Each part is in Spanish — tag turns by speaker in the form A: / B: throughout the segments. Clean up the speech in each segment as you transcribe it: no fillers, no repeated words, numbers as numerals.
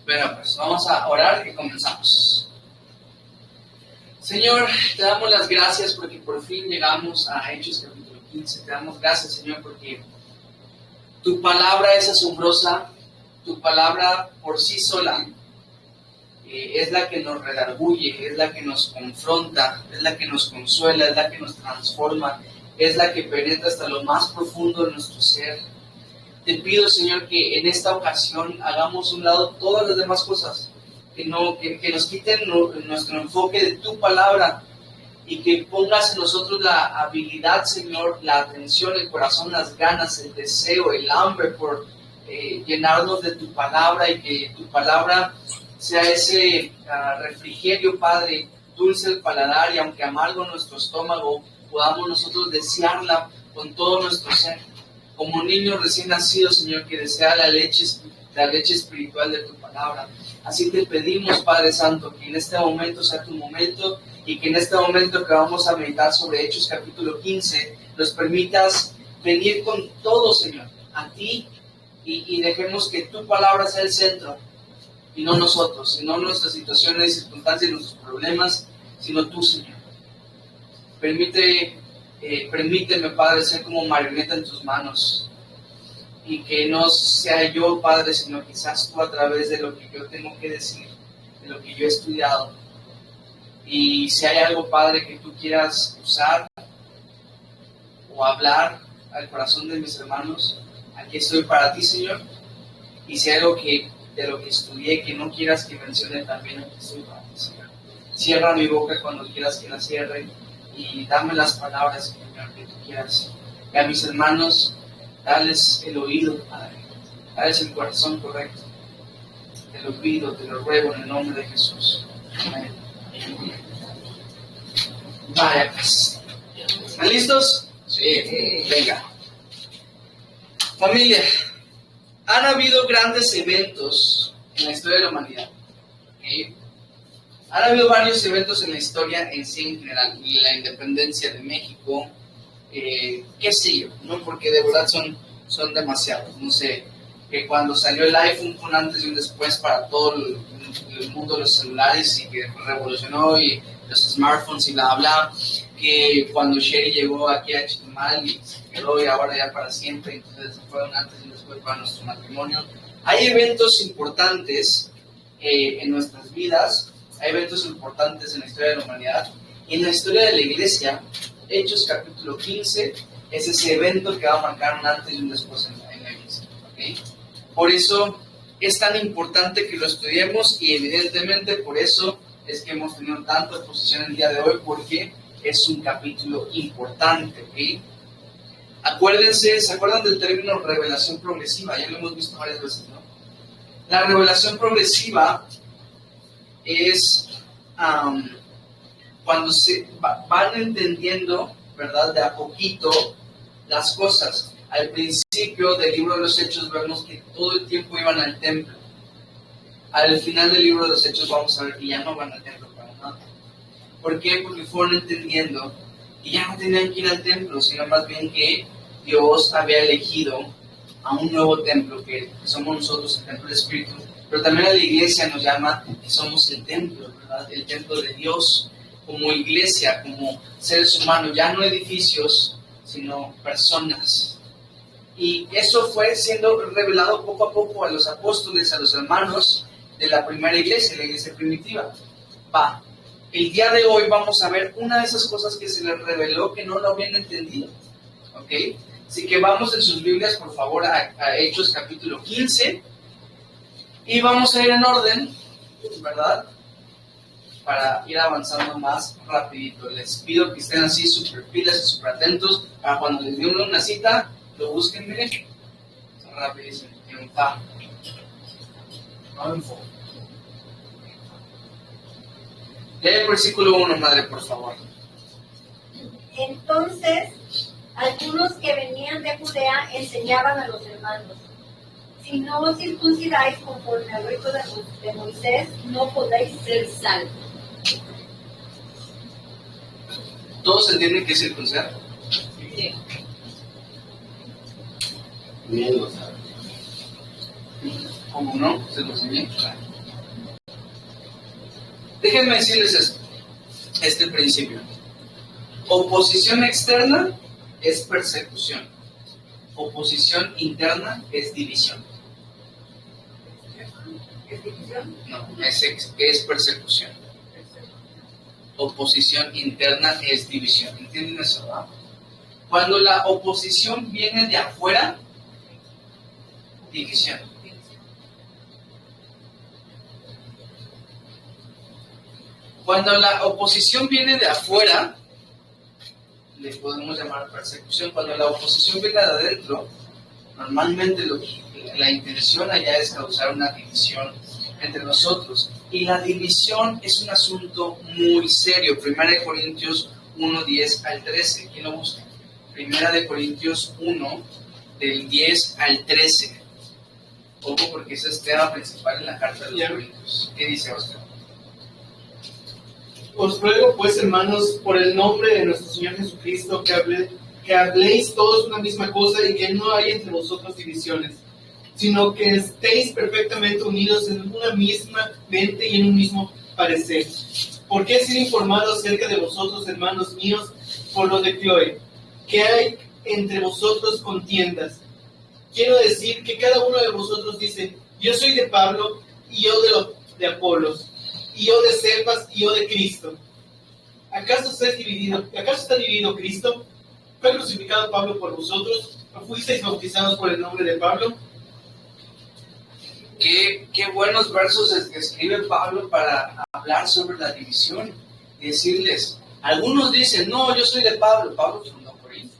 A: Bueno, pues vamos a orar y comenzamos. Señor, te damos las gracias porque por fin llegamos a Hechos capítulo 15. Te damos gracias, Señor, porque tu palabra es asombrosa. Tu palabra por sí sola es la que nos redarguye, es la que nos confronta, es la que nos consuela, es la que nos transforma, es la que penetra hasta lo más profundo de nuestro ser. Te pido, Señor, que en esta ocasión hagamos a un lado todas las demás cosas, que nos quiten nuestro enfoque de tu palabra y que pongas en nosotros la habilidad, Señor, la atención, el corazón, las ganas, el deseo, el hambre por llenarnos de tu palabra y que tu palabra sea ese refrigerio, Padre, dulce el paladar y aunque amargo nuestro estómago, podamos nosotros desearla con todo nuestro ser. Como niños recién nacidos, Señor, que desea la leche espiritual de tu palabra. Así te pedimos, Padre Santo, que en este momento sea tu momento y que en este momento que vamos a meditar sobre Hechos capítulo 15, nos permitas venir con todo, Señor, a ti y dejemos que tu palabra sea el centro y no nosotros, sino nuestras situaciones, circunstancias, nuestros problemas, sino tú, Señor. Permíteme, Padre, ser como marioneta en tus manos y que no sea yo, Padre, sino quizás tú a través de lo que yo tengo que decir, de lo que yo he estudiado. Y si hay algo, Padre, que tú quieras usar o hablar al corazón de mis hermanos, aquí estoy para ti, Señor. Y si hay algo de lo que estudié que no quieras que mencione, también aquí estoy para ti, Señor. Cierra mi boca cuando quieras que la cierre y dame las palabras, Señor, que tú quieras. Y a mis hermanos, dales el oído, Padre. Dales el corazón correcto. Te lo pido, te lo ruego en el nombre de Jesús. Amén. Vaya, pues. ¿Están listos? Sí. Venga. Familia, han habido grandes eventos en la historia de la humanidad. ¿Okay? Han habido varios eventos en la historia en sí en general. Y la independencia de México, qué sé yo, ¿no? Porque de verdad son demasiados. No sé, que cuando salió el iPhone fue un antes y un después para todo el mundo de los celulares y que revolucionó y los smartphones y bla bla. Que cuando Sherry llegó aquí a Chetumal y se quedó y ahora ya para siempre, entonces fue un antes y un después para nuestro matrimonio. Hay eventos importantes en nuestras vidas, hay eventos importantes en la historia de la humanidad y en la historia de la iglesia. Hechos capítulo 15 es ese evento que va a marcar un antes y un después en la iglesia. ¿Okay? Por eso es tan importante que lo estudiemos y evidentemente por eso es que hemos tenido tanta exposición el día de hoy, porque es un capítulo importante. ¿Okay? Acuérdense, ¿se acuerdan del término revelación progresiva? Ya lo hemos visto varias veces, ¿no? La revelación progresiva es cuando se van entendiendo, ¿verdad?, de a poquito las cosas. Al principio del libro de los Hechos vemos que todo el tiempo iban al templo. Al final del libro de los Hechos vamos a ver que ya no van al templo para nada. ¿Por qué? Porque fueron entendiendo que ya no tenían que ir al templo, sino más bien que Dios había elegido a un nuevo templo, que somos nosotros, el templo del Espíritu. Pero también a la iglesia nos llama que somos el templo, ¿verdad? El templo de Dios. Como iglesia, como seres humanos, ya no edificios, sino personas. Y eso fue siendo revelado poco a poco a los apóstoles, a los hermanos de la primera iglesia, la iglesia primitiva. El día de hoy vamos a ver una de esas cosas que se les reveló que no lo habían entendido. ¿Ok? Así que vamos en sus Biblias, por favor, a Hechos capítulo 15. Y vamos a ir en orden, ¿verdad?, para ir avanzando más rapidito. Les pido que estén así súper pilas y súper atentos para cuando les dé una cita, lo busquen, miren, rapidísimo, en fa. No en fo. Lee el versículo 1, madre, por favor.
B: Entonces, algunos que venían de Judea enseñaban a los hermanos: si no os circuncidáis conforme al rito de Moisés, no podéis ser salvos.
A: ¿Todos entienden qué es circuncidar?
B: Sí.
A: Bien, lo saben. ¿Cómo no? ¿Se lo enseñé? Déjenme decirles esto, este principio. Oposición externa es persecución. Oposición interna es división.
B: ¿Es división?
A: No, es persecución. Oposición interna es división. ¿Entienden eso? ¿No? Cuando la oposición viene de afuera, división. Cuando la oposición viene de afuera, le podemos llamar persecución. Cuando la oposición viene de adentro, normalmente la intención allá es causar una división entre nosotros. Y la división es un asunto muy serio. 1 Corintios 1, 10 al 13. ¿Quién lo busca? 1 Corintios 1, del 10 al 13. Ojo, porque ese es el tema principal en la carta de los Corintios. ¿Qué dice Oscar?
C: Os ruego, pues, hermanos, por el nombre de nuestro Señor Jesucristo, que habléis todos una misma cosa y que no haya entre vosotros divisiones, sino que estéis perfectamente unidos en una misma mente y en un mismo parecer. Porque he sido informado acerca de vosotros, hermanos míos, por lo de Cloé, que hay entre vosotros contiendas. Quiero decir que cada uno de vosotros dice: yo soy de Pablo, y yo de Apolos, y yo de Cefas, y yo de Cristo. ¿Acaso está dividido Cristo? ¿Fue crucificado Pablo por vosotros? ¿O fuisteis bautizados por el nombre de Pablo?
A: Qué buenos versos escribe Pablo para hablar sobre la división y decirles, algunos dicen, no, yo soy de Pablo. Pablo fundó Corinto.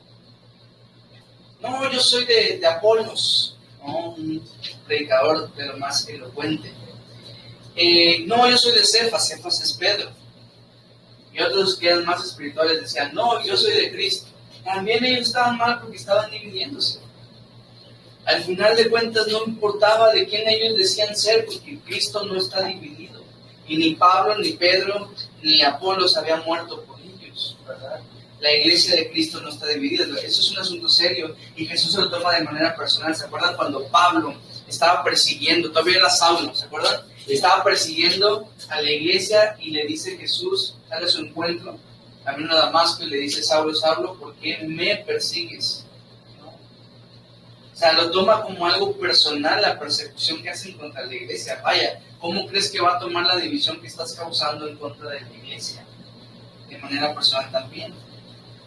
A: No, yo soy de Apolos, ¿no? Un predicador de lo más elocuente. No, yo soy de Cefas. Cefas es Pedro. Y otros que eran más espirituales decían, no, yo soy de Cristo. También ellos estaban mal porque estaban dividiéndose. Al final de cuentas no importaba de quién ellos decían ser, porque Cristo no está dividido. Y ni Pablo, ni Pedro, ni Apolos habían muerto por ellos, ¿verdad? La iglesia de Cristo no está dividida. Eso es un asunto serio y Jesús se lo toma de manera personal. ¿Se acuerdan cuando Pablo estaba persiguiendo, todavía era Saulo, ¿se acuerdan? Estaba persiguiendo a la iglesia y le dice Jesús, sale a su encuentro, camino a Damasco, y le dice, Saulo, Saulo, ¿por qué me persigues? ¿No? O sea, lo toma como algo personal la persecución que hacen contra la iglesia. Vaya, ¿cómo crees que va a tomar la división que estás causando en contra de la iglesia? De manera personal también.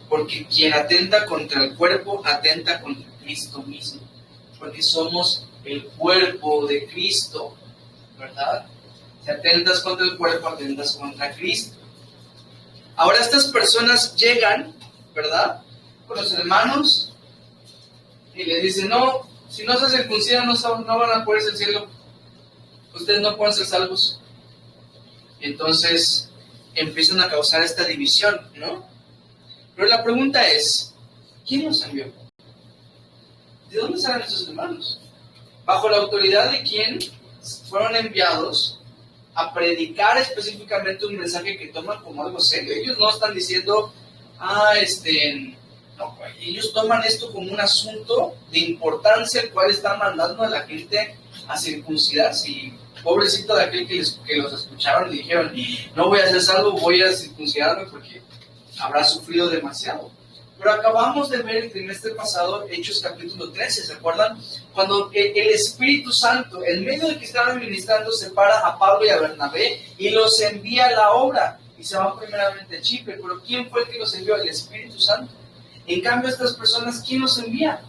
A: Porque quien atenta contra el cuerpo, atenta contra Cristo mismo. Porque somos el cuerpo de Cristo, ¿verdad? Si atentas contra el cuerpo, atentas contra Cristo. Ahora estas personas llegan, ¿verdad?, con los hermanos y les dicen, no, si no se circuncidan no van a poder ser al cielo. Ustedes no pueden ser salvos. Entonces empiezan a causar esta división, ¿no? Pero la pregunta es, ¿quién los envió? ¿De dónde salen estos hermanos? ¿Bajo la autoridad de quién fueron enviados a predicar específicamente un mensaje que toman como algo serio? Ellos no están diciendo, no, ellos toman esto como un asunto de importancia, el cual están mandando a la gente a circuncidarse. Y pobrecito de aquel que los escucharon y dijeron, no voy a ser salvo, voy a circuncidarme porque habrá sufrido demasiado. Pero acabamos de ver el trimestre pasado Hechos capítulo 13, ¿se acuerdan? Cuando el Espíritu Santo, en medio de que estaban ministrando, separa a Pablo y a Bernabé y los envía a la obra. Y se van primeramente a Chipre. Pero ¿quién fue el que los envió? El Espíritu Santo. En cambio, estas personas, ¿quién los envía?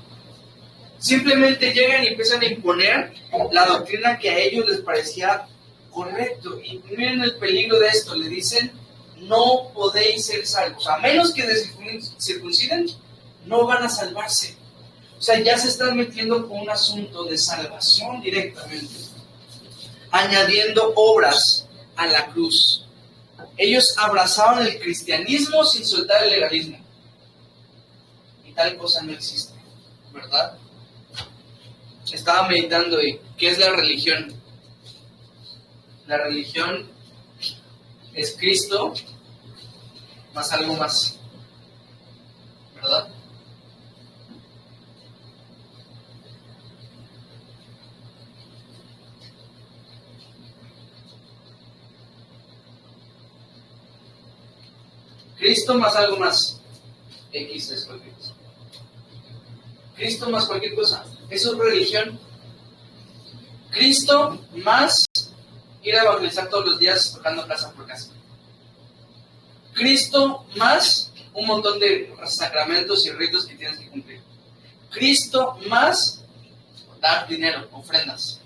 A: Simplemente llegan y empiezan a imponer la doctrina que a ellos les parecía correcto. Y miren el peligro de esto. Le dicen, no podéis ser salvos. A menos que se circunciden, no van a salvarse. O sea, ya se están metiendo con un asunto de salvación directamente, añadiendo obras a la cruz. Ellos abrazaban el cristianismo sin soltar el legalismo. Y tal cosa no existe, ¿verdad? Estaba meditando y ¿qué es la religión? La religión es Cristo más algo más, ¿verdad? Cristo más algo más. X es cualquier cosa. Cristo más cualquier cosa. Eso es religión. Cristo más ir a evangelizar todos los días tocando casa por casa. Cristo más un montón de sacramentos y ritos que tienes que cumplir. Cristo más dar dinero, ofrendas.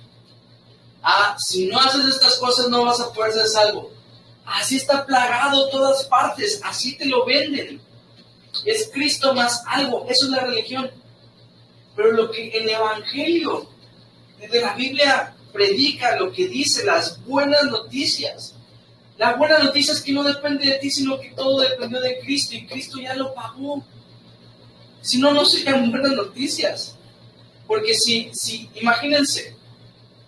A: Si no haces estas cosas no vas a poder ser salvo. Así está plagado todas partes, así te lo venden. Es Cristo más algo, eso es la religión. Pero lo que el Evangelio de la Biblia predica, lo que dice, las buenas noticias. La buena noticia es que no depende de ti, sino que todo dependió de Cristo y Cristo ya lo pagó. Si no, no serían buenas noticias. Porque si imagínense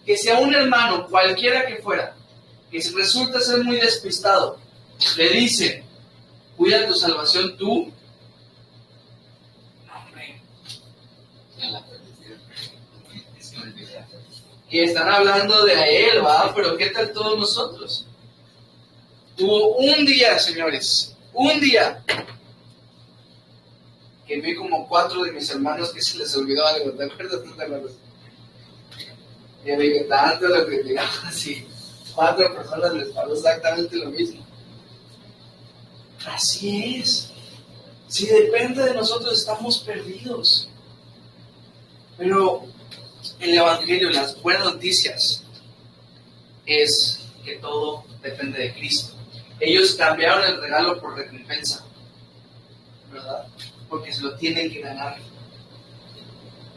A: que si a un hermano, cualquiera que fuera, que resulta ser muy despistado, le dice, cuida tu salvación tú, hombre, y están hablando de él, ¿va? Pero ¿qué tal todos nosotros? Hubo un día, señores, un día, que vi como 4 de mis hermanos que se les olvidó algo, ¿te acuerdas? ¿No te acuerdas? Y yo dije, tanto lo que digamos así, 4 personas les pasó exactamente lo mismo. Así es. Si depende de nosotros, estamos perdidos. Pero el Evangelio, las buenas noticias, es que todo depende de Cristo. Ellos cambiaron el regalo por recompensa, ¿verdad? Porque se lo tienen que ganar.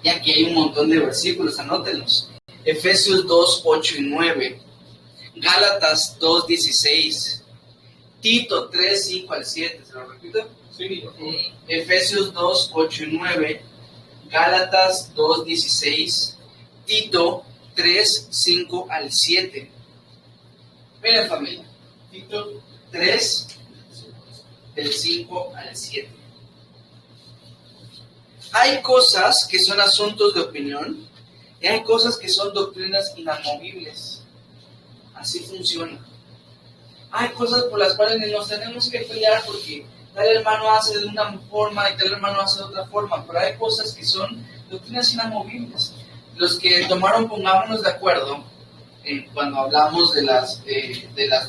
A: Y aquí hay un montón de versículos, anótenlos. Efesios 2, 8 y 9. Gálatas 2, 16. Tito 3, 5 al 7. ¿Se lo repito?
C: Sí.
A: Efesios 2, 8 y 9. Gálatas 2, 16. Tito 3, 5 al 7. Miren, familia. Tito 3, del 5 al 7. Hay cosas que son asuntos de opinión y hay cosas que son doctrinas inamovibles. Así funciona. Hay cosas por las cuales nos tenemos que pelear porque tal hermano hace de una forma y tal hermano hace de otra forma, pero hay cosas que son doctrinas inamovibles. Los que tomaron, pongámonos de acuerdo, cuando hablamos de las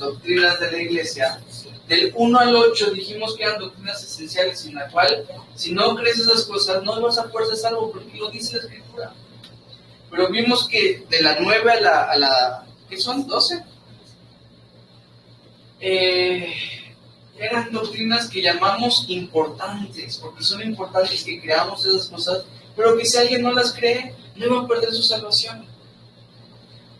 A: doctrinas de la iglesia, del 1 al 8 dijimos que eran doctrinas esenciales en la cual, si no crees esas cosas, no vas a poder ser salvo porque lo dice la Escritura. Pero vimos que de la 9 a la ¿qué son? 12. Eran doctrinas que llamamos importantes, porque son importantes que creamos esas cosas, pero que si alguien no las cree, no va a perder su salvación.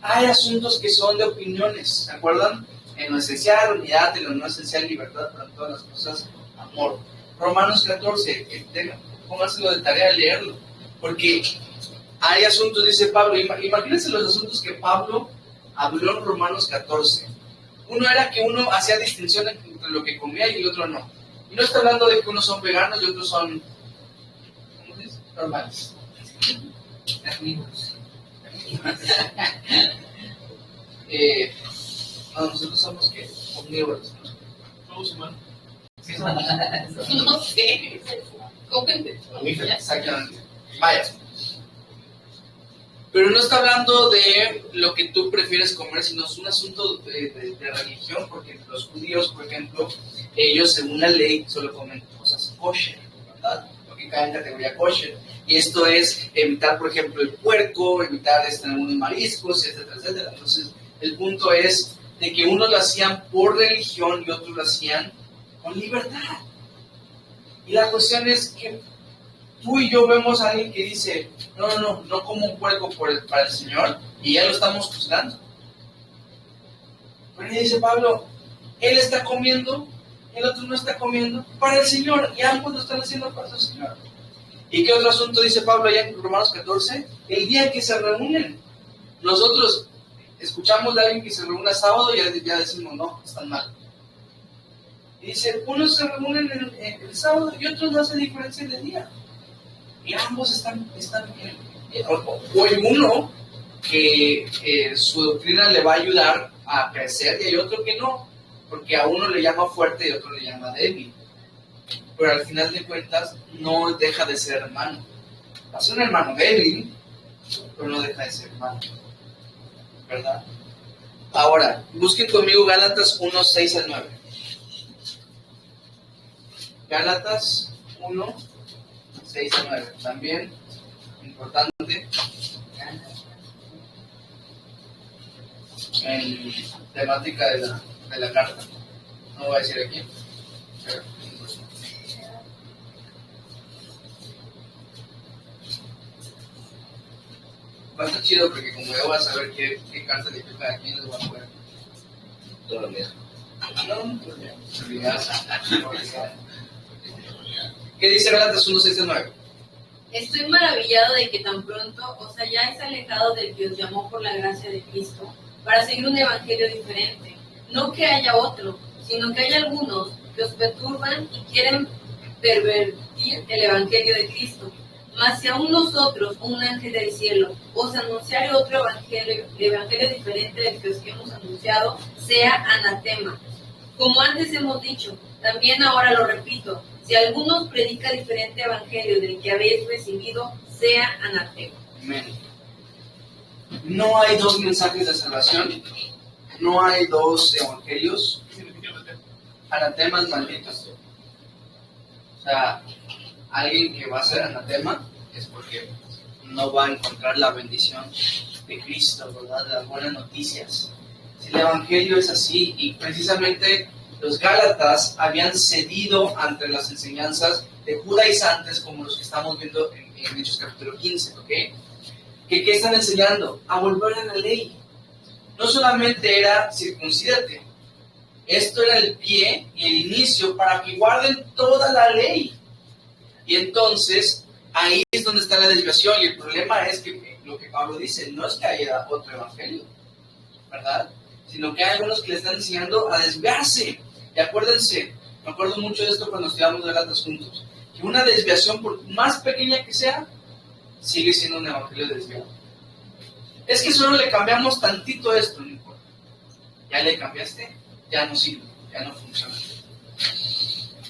A: Hay asuntos que son de opiniones, ¿se acuerdan? En lo esencial, unidad, en lo no esencial, libertad, para todas las cosas, amor. Romanos 14, pónganselo de tarea de leerlo, porque hay asuntos, dice Pablo, imagínense los asuntos que Pablo habló en Romanos 14. Uno era que uno hacía distinción entre lo que comía y el otro no. Y no está hablando de que unos son veganos y otros son, ¿cómo se dice? Normales. Nosotros somos ¿qué? Omnívoros.
C: Todos humanos.
D: No sé.
A: Exactamente. Vaya. Pero no está hablando de lo que tú prefieres comer, sino es un asunto de religión, porque los judíos, por ejemplo, ellos según la ley solo comen cosas kosher, ¿verdad? Lo que cae en categoría kosher. Y esto es evitar, por ejemplo, el puerco, evitar algunos mariscos, etcétera, etcétera. Entonces, el punto es de que unos lo hacían por religión y otros lo hacían con libertad. Y la cuestión es que tú y yo vemos a alguien que dice, no como un puerco para el Señor, y ya lo estamos juzgando. Pero dice Pablo, él está comiendo, el otro no está comiendo para el Señor, y ambos lo están haciendo para el Señor. ¿Y qué otro asunto dice Pablo allá en Romanos 14? El día en que se reúnen. Nosotros escuchamos de alguien que se reúne sábado y ya decimos, no, están mal. Y dice, unos se reúnen el sábado y otros no hacen diferencia de día. Y ambos están bien. O hay uno que su doctrina le va a ayudar a crecer y hay otro que no, porque a uno le llama fuerte y a otro le llama débil. pero al final de cuentas no deja de ser hermano. Va a ser un hermano débil, pero no deja de ser hermano, ¿verdad? Ahora, busquen conmigo Gálatas 1, 6 al 9. Gálatas 1, 6 al 9. También, importante, en temática de la carta. No voy a decir aquí, pero va a estar chido porque como yo voy a saber qué carta le toca a quién, les voy a poner.
E: Todavía.
A: No, pues ya. ¿Qué dice Gálatas 1, 6 al 9?
F: Estoy maravillado de que tan pronto os hayáis alejado del que os llamó por la gracia de Cristo para seguir un evangelio diferente. No que haya otro, sino que hay algunos que os perturban y quieren pervertir el evangelio de Cristo. Mas si aún nosotros, un ángel del cielo, os anunciare otro evangelio diferente del que os hemos anunciado, sea anatema. Como antes hemos dicho, también ahora lo repito, si alguno os predica diferente evangelio del que habéis recibido, sea anatema.
A: Amén. No hay dos mensajes de salvación, no hay dos evangelios. Anatemas malditos. O sea, alguien que va a ser anatema es porque no va a encontrar la bendición de Cristo, ¿verdad? De las buenas noticias. Si el evangelio es así, y precisamente los Gálatas habían cedido ante las enseñanzas de judaizantes como los que estamos viendo en Hechos capítulo 15, ¿ok? ¿Qué están enseñando? A volver a la ley. No solamente era circuncídate, esto era el pie y el inicio para que guarden toda la ley. Y entonces, ahí es donde está la desviación, y el problema es que lo que Pablo dice, no es que haya otro evangelio, ¿verdad? Sino que hay algunos que le están enseñando a desviarse. Y acuérdense, me acuerdo mucho de esto cuando estudiamos Gálatas juntos, que una desviación, por más pequeña que sea, sigue siendo un evangelio desviado. Es que solo le cambiamos tantito esto, no importa. Ya le cambiaste, ya no sirve, ya no funciona.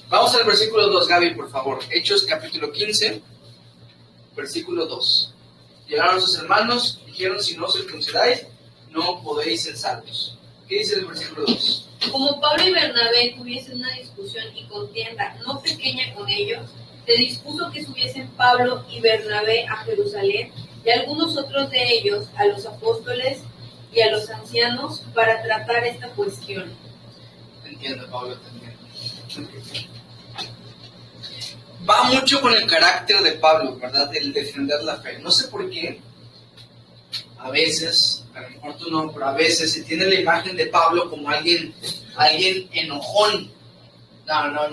A: Vamos al versículo 2, Gaby, por favor. Hechos capítulo 15, versículo 2. Llegaron sus hermanos, dijeron, si no os circuncidáis, no podéis ser salvos. ¿Qué dice el versículo 2?
F: Como Pablo y Bernabé tuviesen una discusión y contienda no pequeña con ellos, se dispuso que subiesen Pablo y Bernabé a Jerusalén y algunos otros de ellos a los apóstoles y a los ancianos para tratar esta cuestión.
A: Te entiendo, Pablo, te entiendo. Va mucho con el carácter de Pablo, ¿verdad? El defender la fe. No sé por qué, a veces, a lo mejor tú no, pero a veces se tiene la imagen de Pablo como alguien enojón.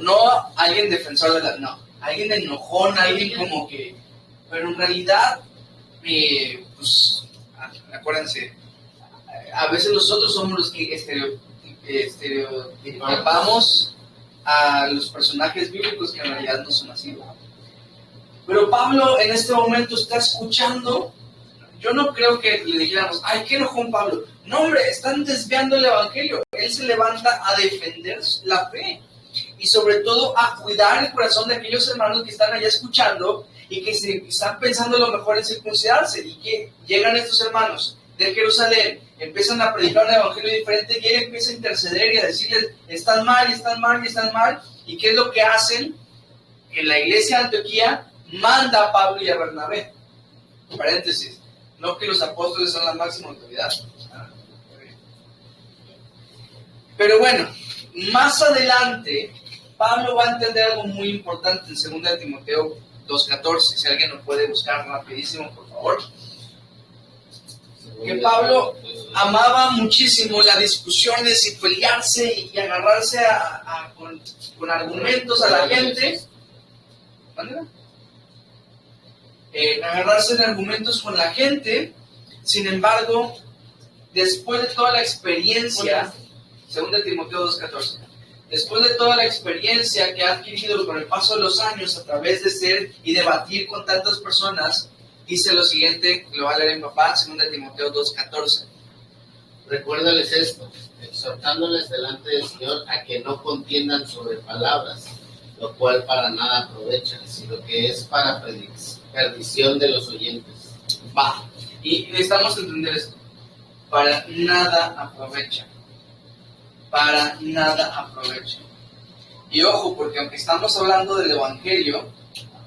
A: No alguien defensor de la... No, alguien enojón, alguien como que... Pero en realidad, pues, acuérdense, a veces nosotros somos los que estereotipamos a los personajes bíblicos que en realidad no son así, ¿verdad? Pero Pablo en este momento está escuchando. Yo no creo que le dijéramos, ay, qué enojón Pablo. No, hombre, están desviando el evangelio. Él se levanta a defender la fe y sobre todo a cuidar el corazón de aquellos hermanos que están allá escuchando y que se están pensando lo mejor en circuncidarse, y que llegan estos hermanos de Jerusalén, empiezan a predicar un evangelio diferente y él empieza a interceder y a decirles, están mal, y ¿qué es lo que hacen? Que la iglesia de Antioquía manda a Pablo y a Bernabé. Paréntesis, no que los apóstoles son la máxima autoridad. Pero bueno, más adelante Pablo va a entender algo muy importante en 2 Timoteo 2:14, si alguien lo puede buscar rapidísimo, por favor. Que Pablo amaba muchísimo las discusiones y pelearse y agarrarse con argumentos a la gente. Agarrarse en argumentos con la gente. Sin embargo, después de toda la experiencia, 2 Timoteo 2:14, después de toda la experiencia que ha adquirido con el paso de los años a través de ser y debatir con tantas personas, dice lo siguiente, lo va a leer en papá, 2 Timoteo 2:14.
E: Recuérdales esto, exhortándoles delante del Señor a que no contiendan sobre palabras, lo cual para nada aprovecha, sino que es para perdición de los oyentes.
A: Va. Y necesitamos entender esto. Para nada aprovecha. Para nada aprovecha. Y ojo, porque aunque estamos hablando del Evangelio,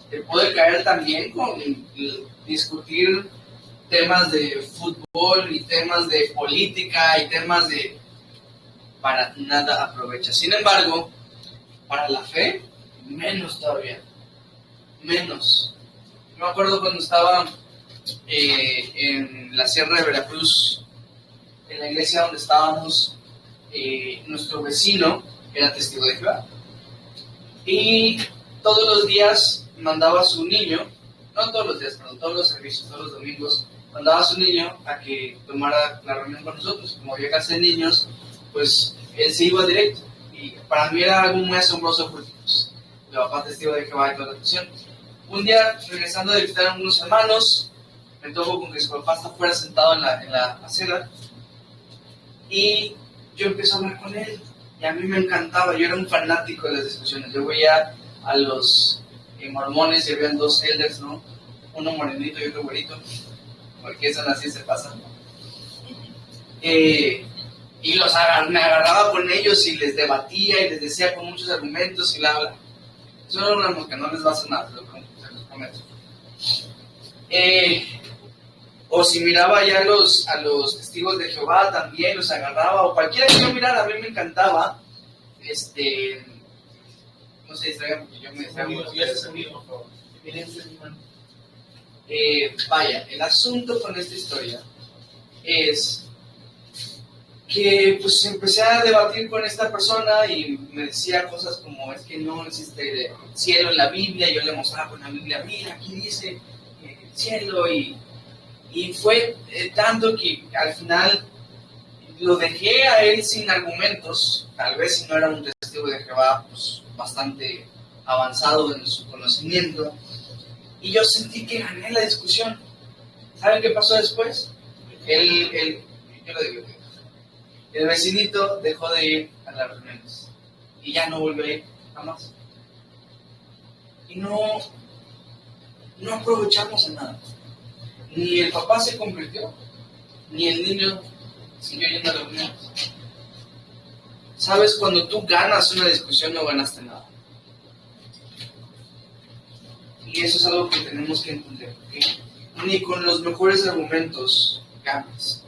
A: te puede caer también con discutir temas de fútbol y temas de política y temas de... Para nada aprovecha. Sin embargo, para la fe, menos todavía. Menos. Yo me acuerdo cuando estaba en la Sierra de Veracruz, en la iglesia donde estábamos, nuestro vecino era testigo de Jehová. Y todos los días mandaba a su niño, no todos los días, perdón, todos los servicios, todos los domingos, mandaba a su niño a que tomara la reunión con nosotros. Como había casi de niños, pues él se iba directo. Y para mí era algo muy asombroso porque pues, mi papá testigo de Jehová y toda la cuestión. Un día, regresando de visitar a unos hermanos, me topo con que su papá está fuera sentado en la acera y yo empiezo a hablar con él. Y a mí me encantaba, yo era un fanático de las discusiones. Yo veía a los mormones y habían dos elders, ¿no? Uno morenito y otro güerito, porque eso así se pasa, ¿no? Y me agarraba con ellos y les debatía y les decía con muchos argumentos y bla, bla. Eso no era una mosca, no les va a hacer nada, se los prometo. O si miraba ya a los testigos de Jehová también, los agarraba, o cualquiera que yo mirara, a mí me encantaba, no se distraigan porque yo me distraigo. Vaya, el asunto con esta historia es que pues empecé a debatir con esta persona y me decía cosas como, es que no existe cielo en la Biblia. Yo le mostraba con la Biblia, mira, aquí dice cielo, y fue tanto que al final lo dejé a él sin argumentos. Tal vez si no era un testigo de Jehová, pues bastante avanzado en su conocimiento, y yo sentí que gané la discusión. ¿Saben qué pasó después? Yo lo digo, el vecinito dejó de ir a las reuniones y ya no volvió a ir jamás. Y no aprovechamos en nada. Ni el papá se convirtió, ni el niño siguió yendo a las reuniones. ¿Sabes? Cuando tú ganas una discusión, no ganaste nada. Y eso es algo que tenemos que entender, ¿okay? Ni con los mejores argumentos ganas.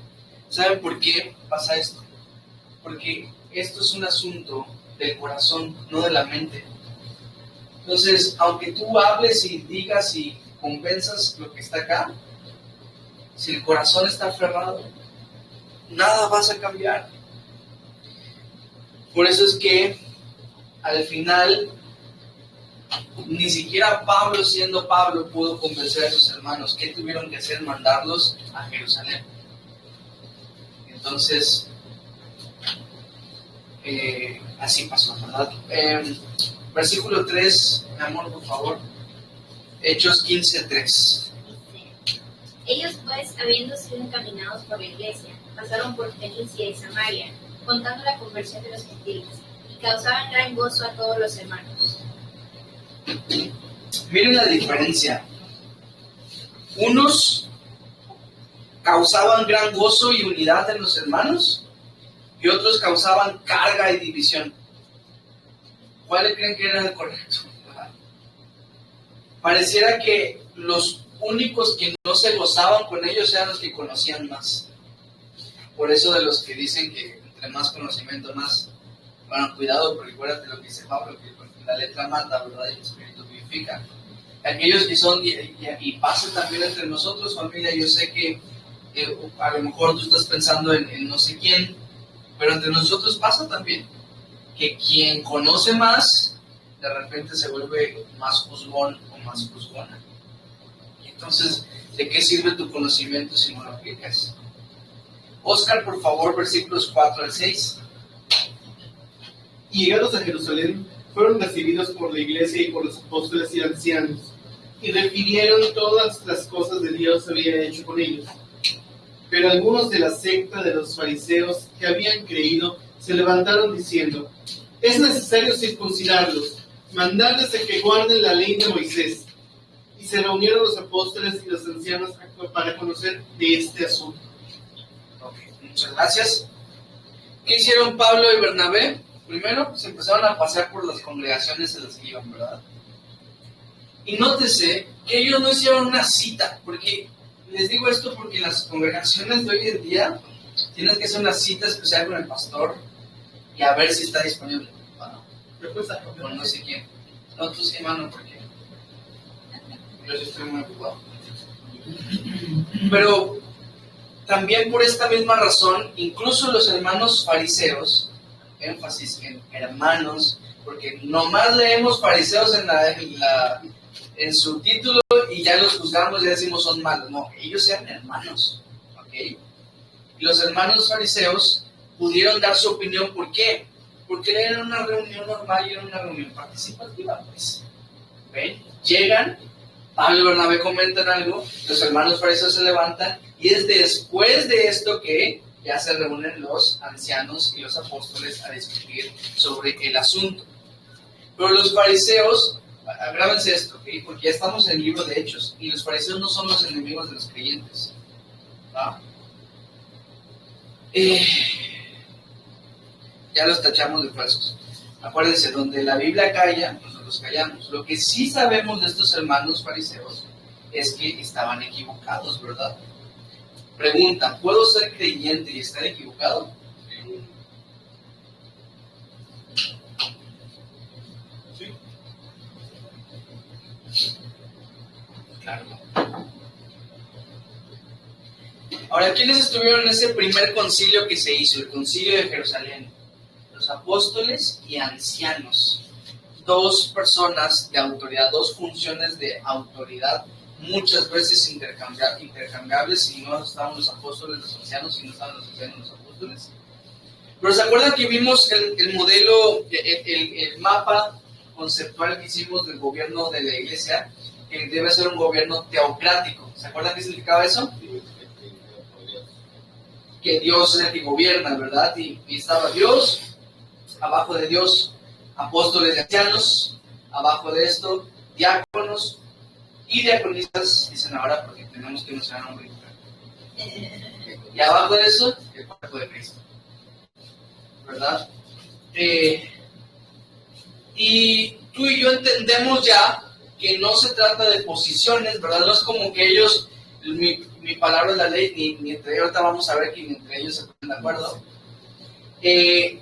A: ¿Saben por qué pasa esto? Porque esto es un asunto del corazón, no de la mente. Entonces, aunque tú hables y digas y convenzas lo que está acá, si el corazón está aferrado, nada vas a cambiar. Por eso es que al final ni siquiera Pablo, siendo Pablo, pudo convencer a sus hermanos. ¿Qué tuvieron que hacer? Mandarlos a Jerusalén. Entonces, así pasó, ¿verdad? Versículo 3, mi amor, por favor. Hechos 15:3.
G: Ellos pues, habiendo sido encaminados por la iglesia, pasaron por Fenicia y Samaria, contando la conversión de los gentiles, y causaban gran gozo a todos los hermanos.
A: Miren la diferencia. Unos causaban gran gozo y unidad en los hermanos, y otros causaban carga y división. ¿Cuál creen que era el correcto? Pareciera que los únicos que no se gozaban con ellos eran los que conocían más. Por eso de los que dicen que entre más conocimiento, más... Bueno, cuidado, porque acuérdate lo que dice Pablo, que la letra mata, ¿verdad? Y el espíritu vivifica. Aquellos que son, y pasa también entre nosotros, familia, yo sé que a lo mejor tú estás pensando en no sé quién, pero entre nosotros pasa también, que quien conoce más, de repente se vuelve más juzgón o más juzgona. Y entonces, ¿de qué sirve tu conocimiento si no lo aplicas? Oscar, por favor, versículos 4-6.
C: Y llegados a Jerusalén, fueron recibidos por la iglesia y por los apóstoles y ancianos, y refirieron todas las cosas de Dios que había hecho con ellos. Pero algunos de la secta de los fariseos que habían creído se levantaron diciendo: es necesario circuncidarlos, mandarles a que guarden la ley de Moisés. Y se reunieron los apóstoles y los ancianos para conocer de este asunto.
A: Ok, muchas gracias. ¿Qué hicieron Pablo y Bernabé? Primero, se empezaron a pasear por las congregaciones en las que iban, ¿verdad? Y nótese que ellos no hicieron una cita, porque les digo esto porque en las congregaciones de hoy en día tienes que hacer una cita especial con el pastor y a ver si está disponible. Bueno, con no sé quién. No, tú sí, hermano, porque yo sí estoy muy ocupado. Pero también por esta misma razón, incluso los hermanos fariseos, énfasis en hermanos, porque nomás leemos fariseos en su título y ya los juzgamos y ya decimos son malos. No, ellos eran hermanos, ¿ok? Y los hermanos fariseos pudieron dar su opinión. ¿Por qué? Porque era una reunión normal y era una reunión participativa, pues. ¿Ven? Llegan, Pablo y Bernabé comentan algo, los hermanos fariseos se levantan y es después de esto que ya se reúnen los ancianos y los apóstoles a discutir sobre el asunto. Pero los fariseos, grábense esto, ¿okay? Porque ya estamos en el libro de Hechos y los fariseos no son los enemigos de los creyentes, ¿va? Ya los tachamos de falsos. Acuérdense, donde la Biblia calla, nosotros callamos. Lo que sí sabemos de estos hermanos fariseos es que estaban equivocados, ¿verdad? Pregunta, ¿puedo ser creyente y estar equivocado?
C: Sí.
A: Claro. Ahora, ¿quiénes estuvieron en ese primer concilio que se hizo? El concilio de Jerusalén. Los apóstoles y ancianos. Dos personas de autoridad, dos funciones de autoridad, muchas veces intercambiables, si no estaban los apóstoles, los ancianos, si no estaban los ancianos, los apóstoles. Pero ¿se acuerdan que vimos el modelo, el mapa conceptual que hicimos del gobierno de la iglesia? Que debe ser un gobierno teocrático. ¿Se acuerdan qué significaba eso? Que Dios es el que gobierna, ¿verdad? Y estaba Dios, abajo de Dios, apóstoles y ancianos, abajo de esto, diáconos y diaconistas, dicen ahora porque tenemos que mencionar un nombre. Y abajo de eso, el cuerpo de Cristo, ¿verdad? Y tú y yo entendemos ya que no se trata de posiciones, ¿verdad? No es como que ellos, mi palabra es la ley, ni entre ellos, ahorita vamos a ver que entre ellos se ponen de acuerdo. Que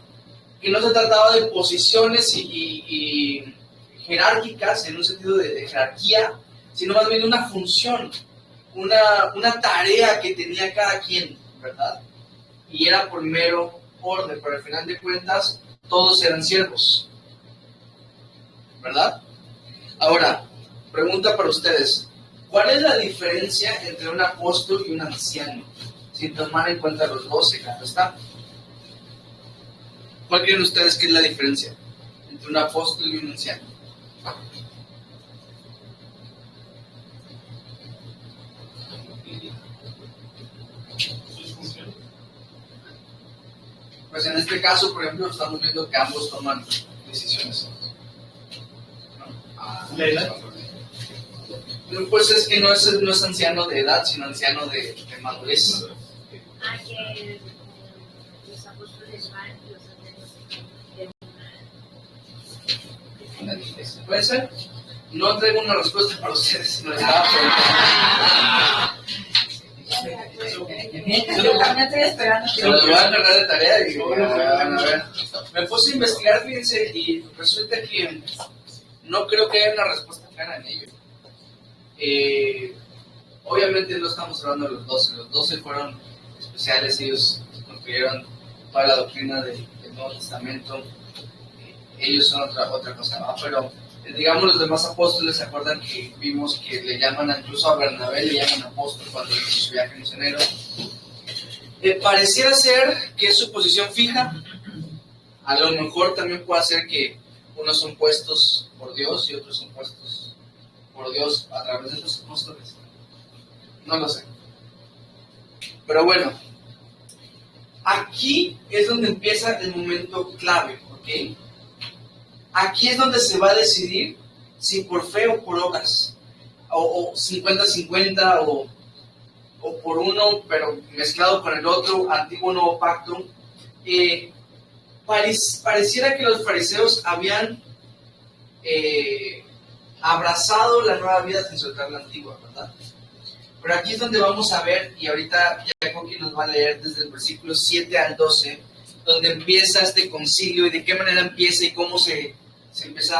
A: no se trataba de posiciones y jerárquicas en un sentido de jerarquía, sino más bien una función, una tarea que tenía cada quien, ¿verdad? Y era por mero orden, pero al final de cuentas todos eran siervos, ¿verdad? Ahora, pregunta para ustedes, ¿cuál es la diferencia entre un apóstol y un anciano? Sin tomar en cuenta los 12, claro está. ¿Cuál creen ustedes que es la diferencia entre un apóstol y un anciano? Pues en este caso, por ejemplo, estamos viendo que ambos toman decisiones.
C: ¿La edad?
A: Pues es que no es anciano de edad, sino anciano de madurez.
G: Que los apóstoles van y los ancianos.
A: ¿Puede ser? No traigo una respuesta para ustedes, sino estaba
D: Yo también estoy esperando.
A: se los voy a encargar de tarea y van a ver. Me puse a investigar, fíjense, y resulta que no creo que haya una respuesta clara en ello. Obviamente no estamos hablando de los 12 fueron especiales, ellos construyeron toda la doctrina del Nuevo Testamento, ellos son otra cosa, ¿no? Pero digamos los demás apóstoles, ¿se acuerdan que vimos que le llaman incluso a Bernabé, le llaman apóstol cuando hizo su viaje misionero? Pareciera ser que es su posición fija, a lo mejor también puede ser que unos son puestos por Dios y otros son puestos por Dios a través de los apóstoles. No lo sé. Pero bueno, aquí es donde empieza el momento clave, ¿ok? aquí es donde se va a decidir si por fe o por obras, o 50-50, o por uno, pero mezclado con el otro, antiguo nuevo pacto. Pareciera que los fariseos habían abrazado la nueva vida sin soltar la antigua, ¿verdad? Pero aquí es donde vamos a ver, y ahorita Jacobi nos va a leer desde el versículo 7 al 12, donde empieza este concilio y de qué manera empieza y cómo se empieza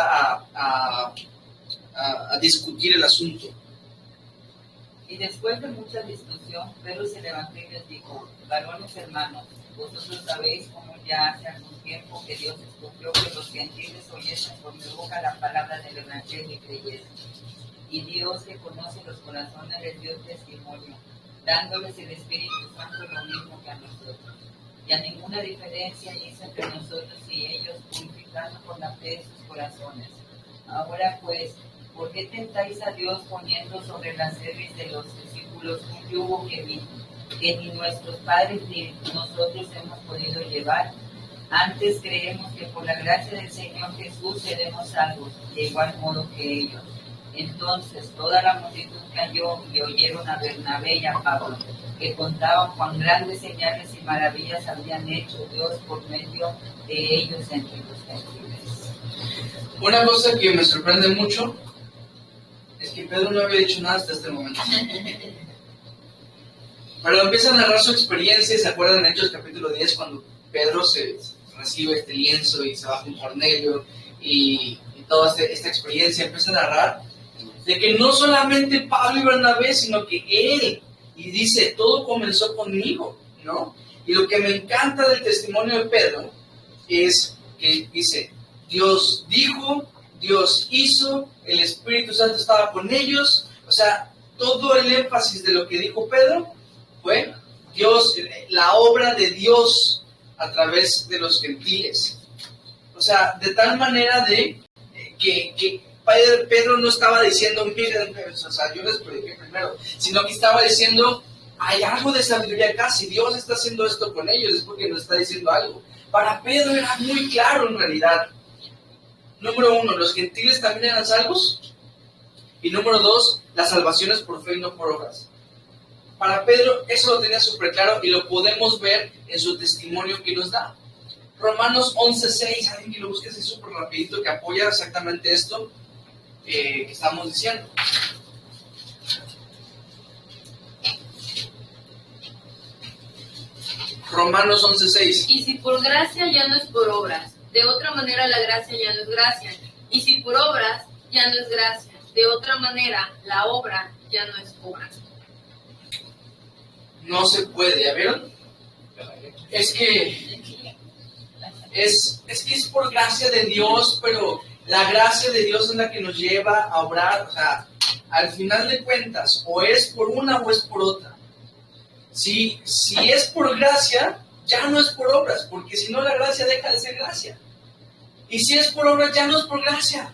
A: a discutir el asunto.
D: Y después de mucha discusión, Pedro se levantó y les dijo: varones hermanos, vosotros sabéis cómo ya hace algún tiempo que Dios escogió que los gentiles oyesen por mi boca la palabra del evangelio y creyesen. Y Dios, que conoce los corazones, les dio testimonio, dándoles el Espíritu Santo lo mismo que a nosotros. Y a ninguna diferencia hizo entre nosotros y ellos, purificando con la fe sus corazones. Ahora pues, ¿por qué tentáis a Dios poniendo sobre las cerviz de los discípulos un yugo que ni nuestros padres ni nosotros hemos podido llevar? Antes creemos que por la gracia del Señor Jesús seremos salvos, de igual modo que ellos. Entonces toda la multitud cayó y oyeron a Bernabé y a Pablo, que contaban cuán grandes señales y maravillas habían hecho Dios por medio de ellos entre los gentiles.
A: Una cosa que me sorprende mucho es que Pedro no había dicho nada hasta este momento. Pero empieza a narrar su experiencia. ¿Se acuerdan en Hechos capítulo 10 cuando Pedro se recibe este lienzo y se va con Cornelio y toda esta experiencia? Empieza a narrar de que no solamente Pablo y Bernabé, sino que él, y dice, todo comenzó conmigo, ¿no? Y lo que me encanta del testimonio de Pedro es que dice, Dios dijo, Dios hizo, el Espíritu Santo estaba con ellos. O sea, todo el énfasis de lo que dijo Pedro fue Dios, la obra de Dios a través de los gentiles. O sea, de tal manera de que Pedro no estaba diciendo, miren, o sea, yo les prediqué primero, sino que estaba diciendo, hay algo de sabiduría acá, si Dios está haciendo esto con ellos es porque nos está diciendo algo. Para Pedro era muy claro en realidad. Número 1, los gentiles también eran salvos. Y número 2, la salvación es por fe y no por obras. Para Pedro eso lo tenía súper claro y lo podemos ver en su testimonio que nos da. Romanos 11:6, alguien que lo busque así súper rapidito, que apoya exactamente esto que estamos diciendo. Romanos 11:6.
F: Y si por gracia ya no es por obras, de otra manera la gracia ya no es gracia. Y si por obras ya no es gracia, de otra manera la obra ya no es obra.
A: No se puede, ¿ya vieron? Es que es por gracia de Dios, pero la gracia de Dios es la que nos lleva a obrar. O sea, al final de cuentas, o es por una o es por otra. Si es por gracia, ya no es por obras, porque si no la gracia deja de ser gracia. Y si es por obras, ya no es por gracia.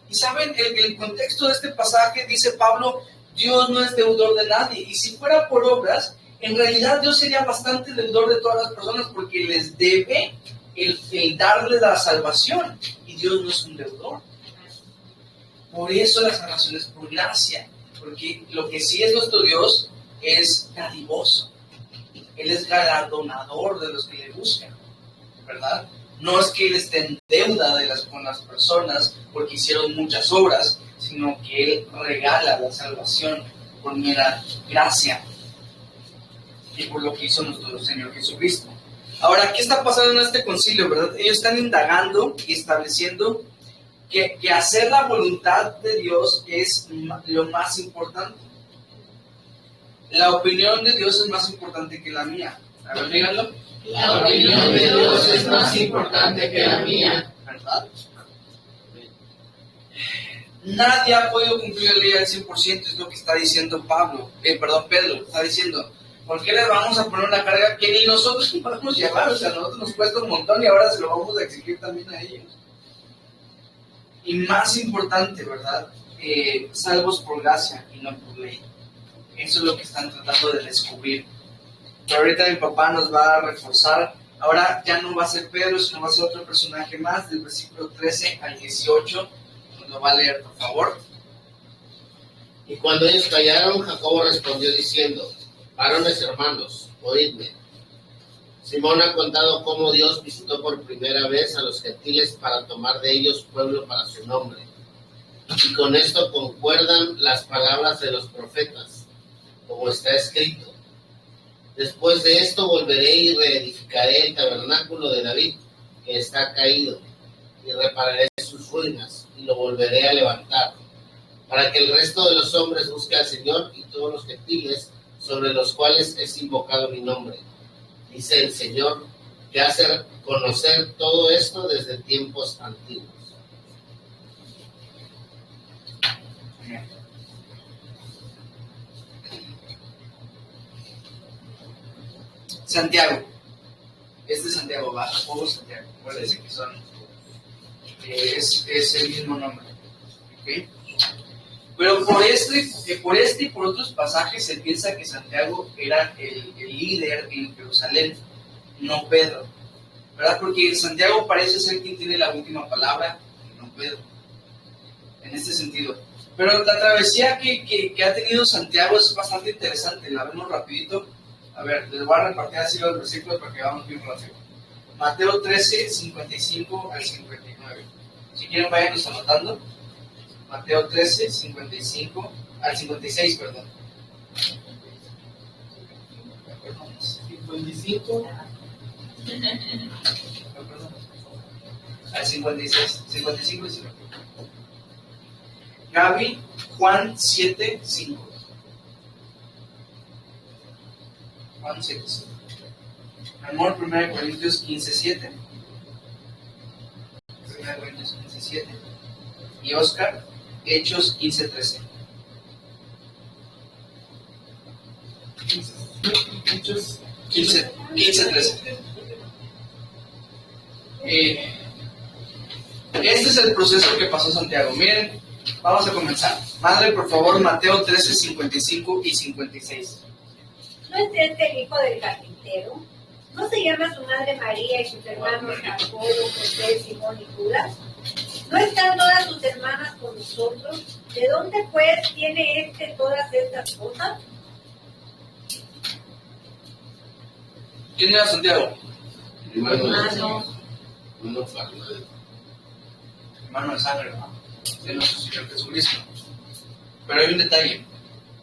A: Y saben, el contexto de este pasaje, dice Pablo, Dios no es deudor de nadie. Y si fuera por obras, en realidad Dios sería bastante deudor de todas las personas porque les debe el darle la salvación. Y Dios no es un deudor. Por eso la salvación es por gracia. Porque lo que sí es nuestro Dios es dadivoso. Él es galardonador de los que le buscan, ¿verdad? No es que Él esté en deuda con las personas porque hicieron muchas obras, sino que Él regala la salvación por mera gracia y por lo que hizo nuestro Señor Jesucristo. Ahora, ¿qué está pasando en este concilio, verdad? Ellos están indagando y estableciendo que hacer la voluntad de Dios es lo más importante. La opinión de Dios es más importante que la mía. A ver, díganlo.
E: La opinión de Dios es más importante que la mía.
A: ¿Verdad? Nadie ha podido cumplir la ley al 100%, es lo que está diciendo Pedro. Está diciendo, ¿por qué les vamos a poner una carga que ni nosotros podemos llevar? O sea, a nosotros nos cuesta un montón y ahora se lo vamos a exigir también a ellos. Y más importante, ¿verdad? Salvos por gracia y no por ley. Eso es lo que están tratando de descubrir. Pero ahorita mi papá nos va a reforzar Ahora ya no va a ser Pedro, sino va a ser otro personaje más, del versículo 13 al 18. Nos lo va a leer, por favor.
E: Y cuando ellos callaron, Jacobo respondió diciendo: varones hermanos, oídme. Simón ha contado cómo Dios visitó por primera vez a los gentiles para tomar de ellos pueblo para su nombre. Y con esto concuerdan las palabras de los profetas, como está escrito: después de esto volveré y reedificaré el tabernáculo de David, que está caído, y repararé sus ruinas, y lo volveré a levantar, para que el resto de los hombres busque al Señor y todos los gentiles sobre los cuales es invocado mi nombre. Dice el Señor, que hace conocer todo esto desde tiempos antiguos.
A: Santiago. Este es Santiago, va, Jacobo Santiago. Acuérdense que son, es el mismo nombre. ¿Okay? Pero por este y por otros pasajes se piensa que Santiago era el líder en Jerusalén, no Pedro, ¿verdad? Porque Santiago parece ser quien tiene la última palabra, y no Pedro, en este sentido. Pero la travesía que ha tenido Santiago es bastante interesante, la vemos rapidito. A ver, les voy a repartir así los versículos para que vamos bien rápido. Mateo 13, 55 al 59. Si quieren, vayan anotando. Mateo 13, 55 al 56, perdón.
C: 55.
A: Al 56, 55 y 55. Gaby, Juan 7, 5. Juan 7, 5. Amor, 1 Corintios 15, 7. 1 Corintios 15, 7. Y Oscar, Hechos 15, 13.
C: Hechos
A: 15, 13. Este es el proceso que pasó Santiago. Miren, vamos a comenzar. Madre, por favor, Mateo 13, 55 y 56.
B: ¿No es este el hijo del carpintero? ¿No se llama su madre María y sus hermanos Jacobo, José, Simón y Judas? ¿No están todas sus hermanas con nosotros? ¿De dónde pues tiene todas estas cosas?
A: ¿Quién era Santiago?
E: Hermano
A: Hermano de sangre, ¿no? De nuestro Señor Jesucristo. Pero hay un detalle.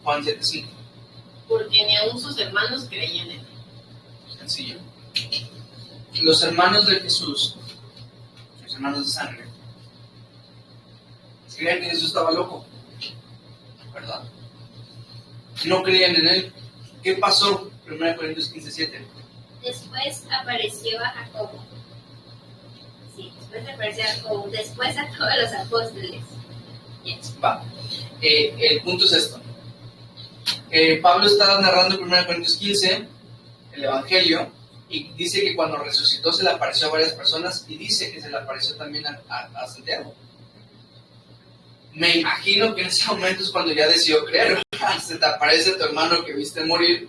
A: Juan 7, 5.
F: Porque ni aún sus hermanos creían en él.
A: Sencillo. Los hermanos de Jesús, los hermanos de sangre, creían que Jesús estaba loco, ¿verdad? No creían en él. ¿Qué pasó? 1 Corintios 15, 7.
G: Después apareció a Jacobo. Sí, después apareció a Jacobo. Después a todos los apóstoles. Yes.
A: Va. El punto es esto. Pablo está narrando en 1 Corintios 15 el Evangelio y dice que cuando resucitó se le apareció a varias personas y dice que se le apareció también a Santiago. Me imagino que en ese momento es cuando ya decidió creer. Se te aparece tu hermano que viste morir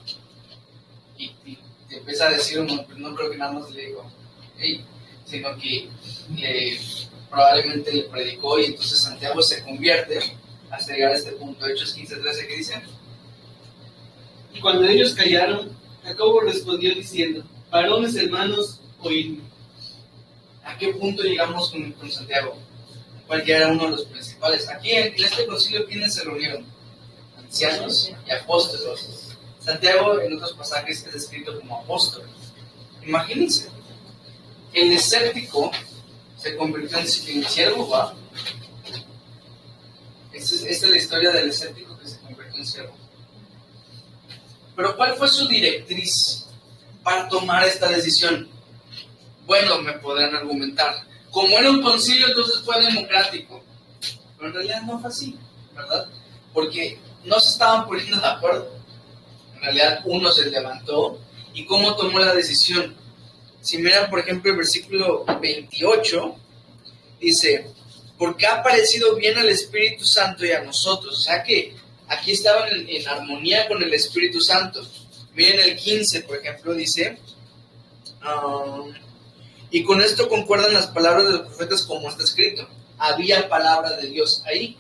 A: y te empieza a decir, no creo que nada más le digo, hey, sino que probablemente le predicó y entonces Santiago se convierte hasta llegar a este punto. Hechos 15:13, ¿qué dicen?
C: Y cuando ellos callaron, Jacobo respondió diciendo: varones hermanos, oídme.
A: ¿A qué punto llegamos con Santiago? ¿Cuál ya era uno de los principales? Aquí en este concilio, ¿quiénes se reunieron? Ancianos y apóstoles. Santiago en otros pasajes es descrito como apóstol. Imagínense, el escéptico se convirtió en siervo, ¿va? Esta es la historia del escéptico que se convirtió en siervo. Pero ¿cuál fue su directriz para tomar esta decisión? Bueno, me podrán argumentar. Como era un concilio, entonces fue democrático. Pero en realidad no fue así, ¿verdad? Porque no se estaban poniendo de acuerdo. En realidad uno se levantó y cómo tomó la decisión. Si miran, por ejemplo, el versículo 28, dice: porque ha parecido bien al Espíritu Santo y a nosotros. O sea que aquí estaban en armonía con el Espíritu Santo. Miren el 15, por ejemplo, dice: Y con esto concuerdan las palabras de los profetas como está escrito. Había palabra de Dios ahí.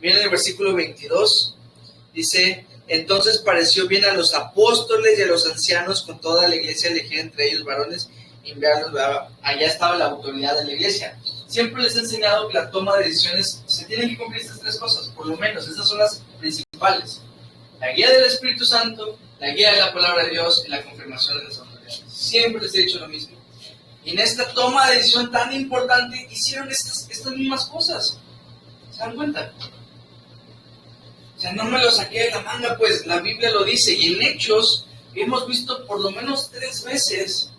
A: Miren el versículo 22. Dice, entonces pareció bien a los apóstoles y a los ancianos con toda la iglesia elegir entre ellos varones y enviarlos. Allá estaba la autoridad de la iglesia. Siempre les he enseñado que la toma de decisiones se tienen que cumplir estas tres cosas, por lo menos, estas son las principales. La guía del Espíritu Santo, la guía de la palabra de Dios y la confirmación de las autoridades. Siempre les he dicho lo mismo. Y en esta toma de decisión tan importante hicieron estas mismas cosas. ¿Se dan cuenta? O sea, no me lo saqué de la manga, pues la Biblia lo dice. Y en Hechos hemos visto por lo menos 3 veces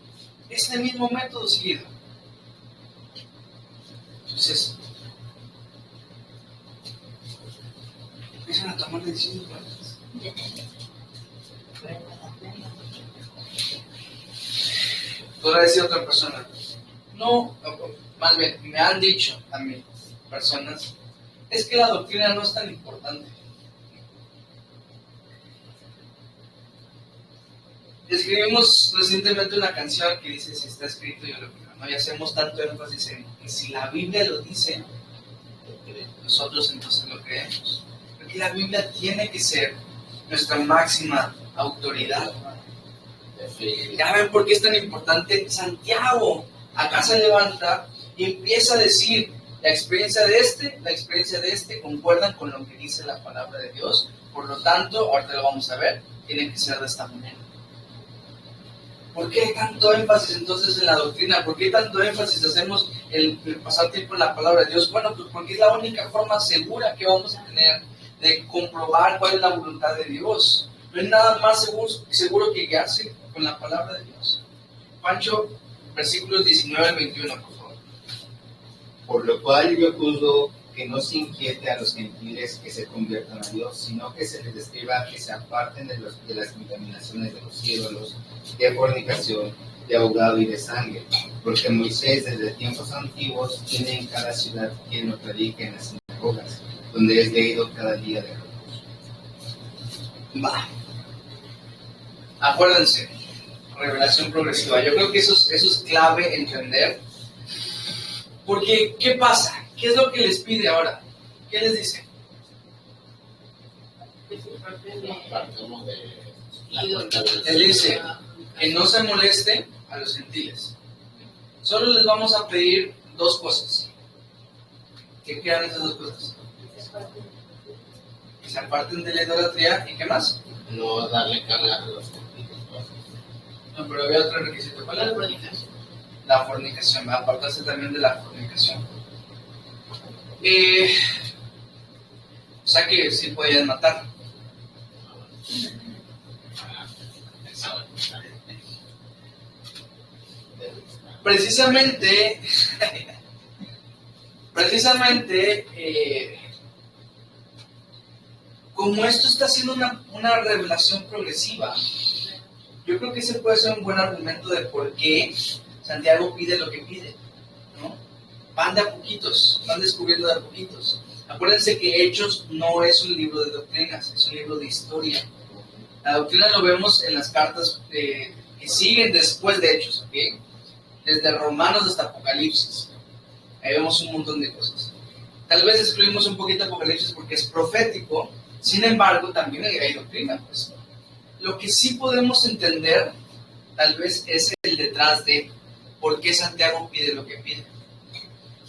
A: este mismo método seguido. Entonces, empiezan a tomar decisiones. Podrá decir otra persona, no, más bien, me han dicho también personas, es que la doctrina no es tan importante. Escribimos recientemente una canción que dice, si está escrito yo lo creo, ¿no? Y hacemos tanto énfasis en que si la Biblia lo dice, nosotros entonces lo creemos. Porque la Biblia tiene que ser nuestra máxima autoridad. Ya ven por qué es tan importante. Santiago acá se levanta y empieza a decir, la experiencia de este concuerdan con lo que dice la palabra de Dios. Por lo tanto, ahorita lo vamos a ver, tiene que ser de esta manera. ¿Por qué tanto énfasis entonces en la doctrina? ¿Por qué tanto énfasis hacemos el pasar tiempo en la palabra de Dios? Bueno, pues porque es la única forma segura que vamos a tener de comprobar cuál es la voluntad de Dios. No hay nada más seguro que guiarse con la palabra de Dios. Pancho, versículos 19 al 21, por favor.
H: Por lo cual yo juzgo que no se inquiete a los gentiles que se conviertan a Dios, sino que se les describa que se aparten de las contaminaciones de los ídolos, de fornicación, de ahogado y de sangre, porque Moisés desde tiempos antiguos tiene en cada ciudad quien lo predique en las sinagogas, donde es leído cada día de reposo.
A: Va. Acuérdense, revelación progresiva. Yo creo que eso es clave entender. Porque, ¿qué pasa? ¿Qué es lo que les pide ahora? ¿Qué les dice? Les dice que no se moleste a los gentiles. Solo les vamos a pedir 2 cosas. ¿Qué quedan esas 2 cosas? Que se aparten de la idolatría. ¿Y qué más?
E: No darle carga a los gentiles.
A: No, pero había otro requisito. ¿Cuál es? La fornicación. Va a apartarse también de la fornicación. O sea que sí podían matar. Precisamente, como esto está siendo una revelación progresiva, yo creo que ese puede ser un buen argumento de por qué Santiago pide lo que pide, ¿no? Van de a poquitos, van descubriendo de a poquitos. Acuérdense que Hechos no es un libro de doctrinas, es un libro de historia. La doctrina lo vemos en las cartas que siguen después de Hechos, ¿ok? Desde Romanos hasta Apocalipsis. Ahí vemos un montón de cosas. Tal vez excluimos un poquito Apocalipsis porque es profético, sin embargo, también hay doctrina, pues. Lo que sí podemos entender, tal vez, es el detrás de por qué Santiago pide lo que pide.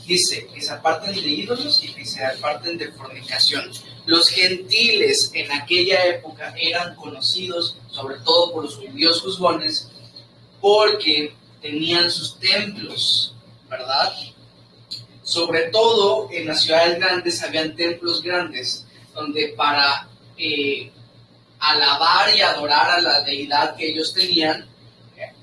A: Dice que se aparten de ídolos y que se aparten de fornicación. Los gentiles en aquella época eran conocidos, sobre todo por los judíos juzgones, porque tenían sus templos, ¿verdad? Sobre todo en las ciudades grandes habían templos grandes, donde para alabar y adorar a la deidad que ellos tenían,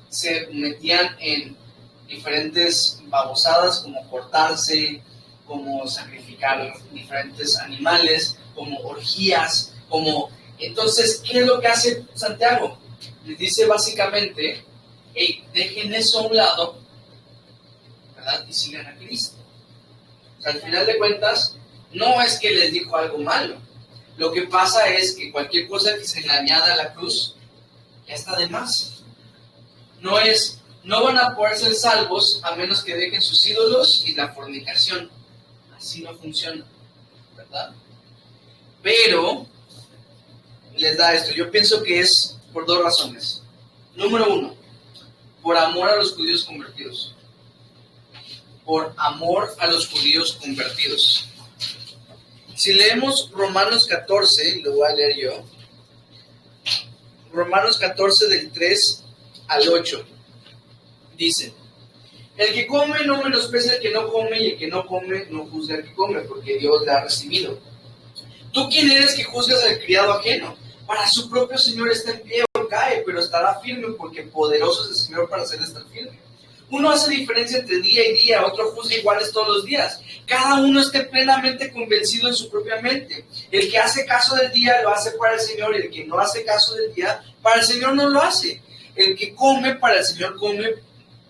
A: se metían en diferentes babosadas, como cortarse, como sacrificar diferentes animales, como orgías, como... Entonces, ¿qué es lo que hace Santiago? Les dice básicamente, hey, dejen eso a un lado, ¿verdad? Y sigan a Cristo. O sea, al final de cuentas, no es que les dijo algo malo. Lo que pasa es que cualquier cosa que se le añada a la cruz, ya está de más. No es, no van a poder ser salvos a menos que dejen sus ídolos y la fornicación. Así no funciona, ¿verdad? Pero les da esto. Yo pienso que es por dos razones. Número uno, por amor a los judíos convertidos. Por amor a los judíos convertidos. Si leemos Romanos 14, lo voy a leer yo. Romanos 14 del 3 al 8. Dice: el que come no menosprecia al que no come, y el que no come no juzga al que come, porque Dios le ha recibido. ¿Tú quién eres que juzgas al criado ajeno? Para su propio Señor está en pie o cae, pero estará firme, porque poderoso es el Señor para hacer estar firme. Uno hace diferencia entre día y día, otro juzga iguales todos los días. Cada uno esté plenamente convencido en su propia mente. El que hace caso del día lo hace para el Señor, y el que no hace caso del día, para el Señor no lo hace. El que come, para el Señor come,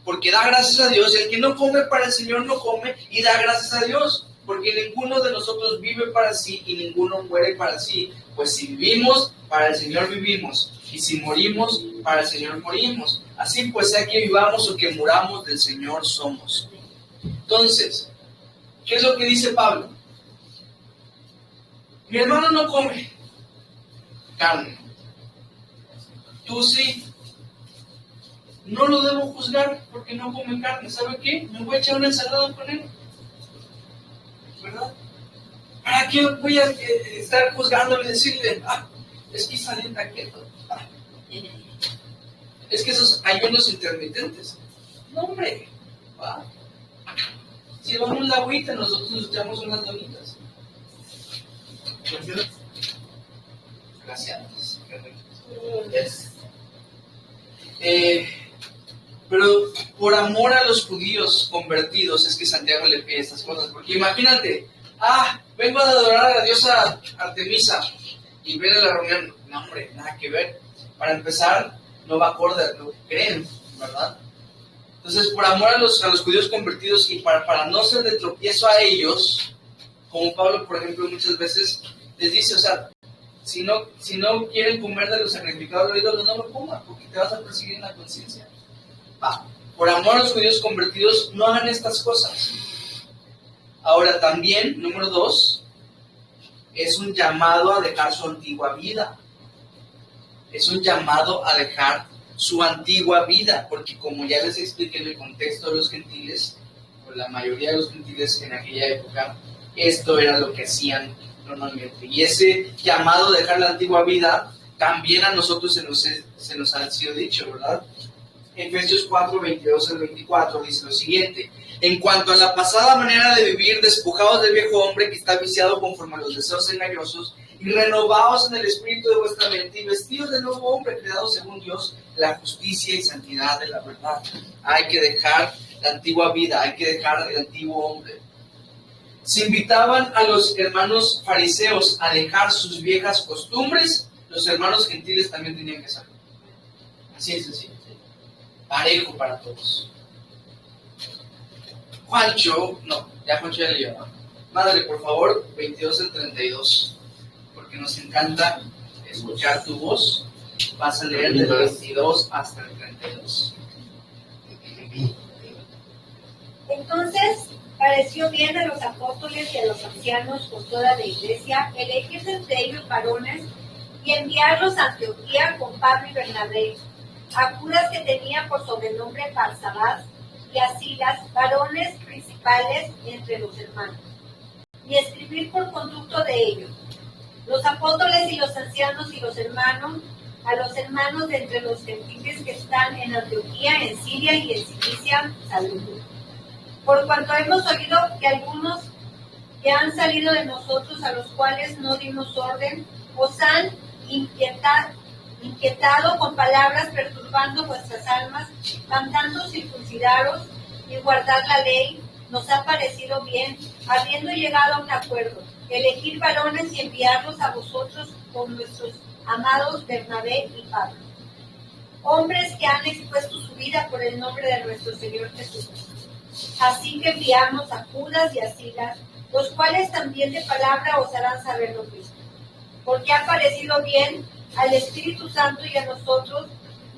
A: porque da gracias a Dios. Y el que no come, para el Señor no come y da gracias a Dios. Porque ninguno de nosotros vive para sí y ninguno muere para sí. Pues si vivimos, para el Señor vivimos. Y si morimos, para el Señor morimos. Así pues, sea que vivamos o que muramos, del Señor somos. Entonces, ¿qué es lo que dice Pablo? Mi hermano no come carne. Tú sí. No lo debo juzgar porque no come carne. ¿Sabe qué? Me voy a echar una ensalada con él. ¿Verdad? ¿Para qué voy a estar juzgándolo y decirle, es que está dieta keto? Es que esos ayunos intermitentes. No, hombre. ¿Va? Si vamos la agüita, nosotros nos echamos unas donitas. Gracias. Pero por amor a los judíos convertidos es que Santiago le pide estas cosas. Porque imagínate, vengo a adorar a la diosa Artemisa y ven a la reunión. No, hombre, nada que ver. Para empezar, no va acorde a lo que creen, ¿verdad? Entonces, por amor a los judíos convertidos y para no ser de tropiezo a ellos, como Pablo, por ejemplo, muchas veces les dice, o sea, si no quieren comer de los sacrificados de los ídolos, no lo coman, porque te vas a perseguir en la conciencia. Por amor a los judíos convertidos, no hagan estas cosas. Ahora también, número 2, es un llamado a dejar su antigua vida. Es un llamado a dejar su antigua vida, porque como ya les expliqué en el contexto de los gentiles, o la mayoría de los gentiles en aquella época, esto era lo que hacían normalmente. Y ese llamado a dejar la antigua vida, también a nosotros se nos ha sido dicho, ¿verdad? Efesios 4, 22 al 24 dice lo siguiente: en cuanto a la pasada manera de vivir, despojaos del viejo hombre que está viciado conforme a los deseos engañosos, y renovaos en el espíritu de vuestra mente, y vestidos del nuevo hombre creado según Dios, la justicia y santidad de la verdad. Hay que dejar la antigua vida, hay que dejar el antiguo hombre. Si invitaban a los hermanos fariseos a dejar sus viejas costumbres, los hermanos gentiles también tenían que hacerlo. Así es sencillo. Parejo para todos. Juancho ya le leyó. Madre, por favor, 22 al 32, porque nos encanta escuchar tu voz. Vas a leer del 22 hasta el 32.
B: Entonces pareció bien a los apóstoles y a los ancianos con toda la iglesia elegir entre ellos varones y enviarlos a Antioquía con Pablo y Bernabé, a Judas, que tenía por sobrenombre Barsabás, y a Silas, varones principales entre los hermanos, y escribir por conducto de ellos. Los apóstoles y los ancianos y los hermanos, a los hermanos de entre los gentiles que están en Antioquía, en Siria y en Cilicia, saludos. Por cuanto hemos oído que algunos que han salido de nosotros, a los cuales no dimos orden, os han inquietado con palabras, perturbando vuestras almas, mandando circuncidaros y guardar la ley, nos ha parecido bien, habiendo llegado a un acuerdo, elegir varones y enviarlos a vosotros con nuestros amados Bernabé y Pablo, hombres que han expuesto su vida por el nombre de nuestro Señor Jesús. Así que enviamos a Judas y a Silas, los cuales también de palabra os harán saber lo mismo, porque ha parecido bien al Espíritu Santo y a nosotros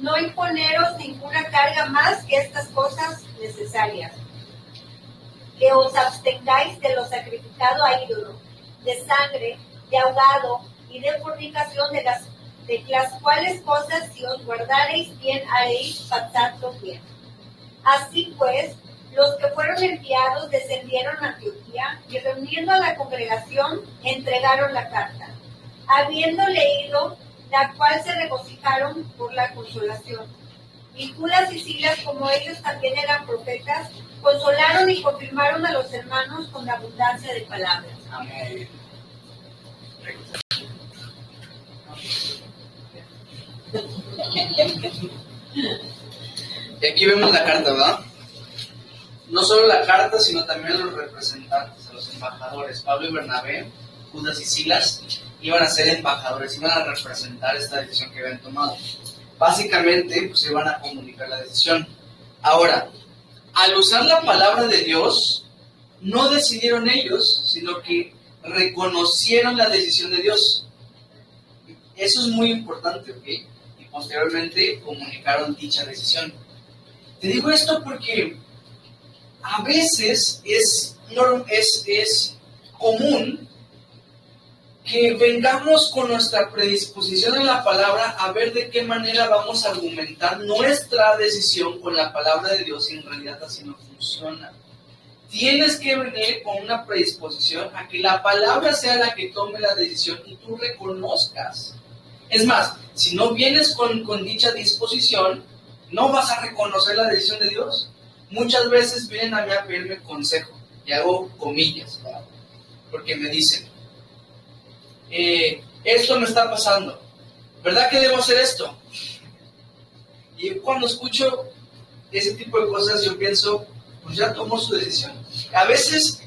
B: no imponeros ninguna carga más que estas cosas necesarias. Que os abstengáis de lo sacrificado a ídolo, de sangre, de ahogado y de fornicación, de las cuales cosas si os guardareis bien haréis pasarlo bien. Así pues, los que fueron enviados descendieron a Antioquía y reuniendo a la congregación entregaron la carta, habiendo leído la cual se regocijaron por la consolación. Y Judas y Silas, como ellos también eran profetas, consolaron y confirmaron a los hermanos con la abundancia de palabras.
A: Amén. Y aquí vemos la carta, ¿verdad? No solo la carta, sino también a los representantes, a los embajadores. Pablo y Bernabé, Judas y Silas, iban a ser embajadores, iban a representar esta decisión que habían tomado. Básicamente, pues iban a comunicar la decisión. Ahora, al usar la palabra de Dios, no decidieron ellos, sino que reconocieron la decisión de Dios. Eso es muy importante, ¿ok? Y posteriormente comunicaron dicha decisión. Te digo esto porque a veces es común que vengamos con nuestra predisposición en la palabra a ver de qué manera vamos a argumentar nuestra decisión con la palabra de Dios, y en realidad así no funciona. Tienes que venir con una predisposición a que la palabra sea la que tome la decisión y tú reconozcas. Es más, si no vienes con dicha disposición, no vas a reconocer la decisión de Dios. Muchas veces vienen a mí a pedirme consejo, y hago comillas, ¿verdad? Porque me dicen, esto me está pasando, ¿verdad que debo hacer esto? Y cuando escucho ese tipo de cosas, yo pienso, pues ya tomó su decisión. A veces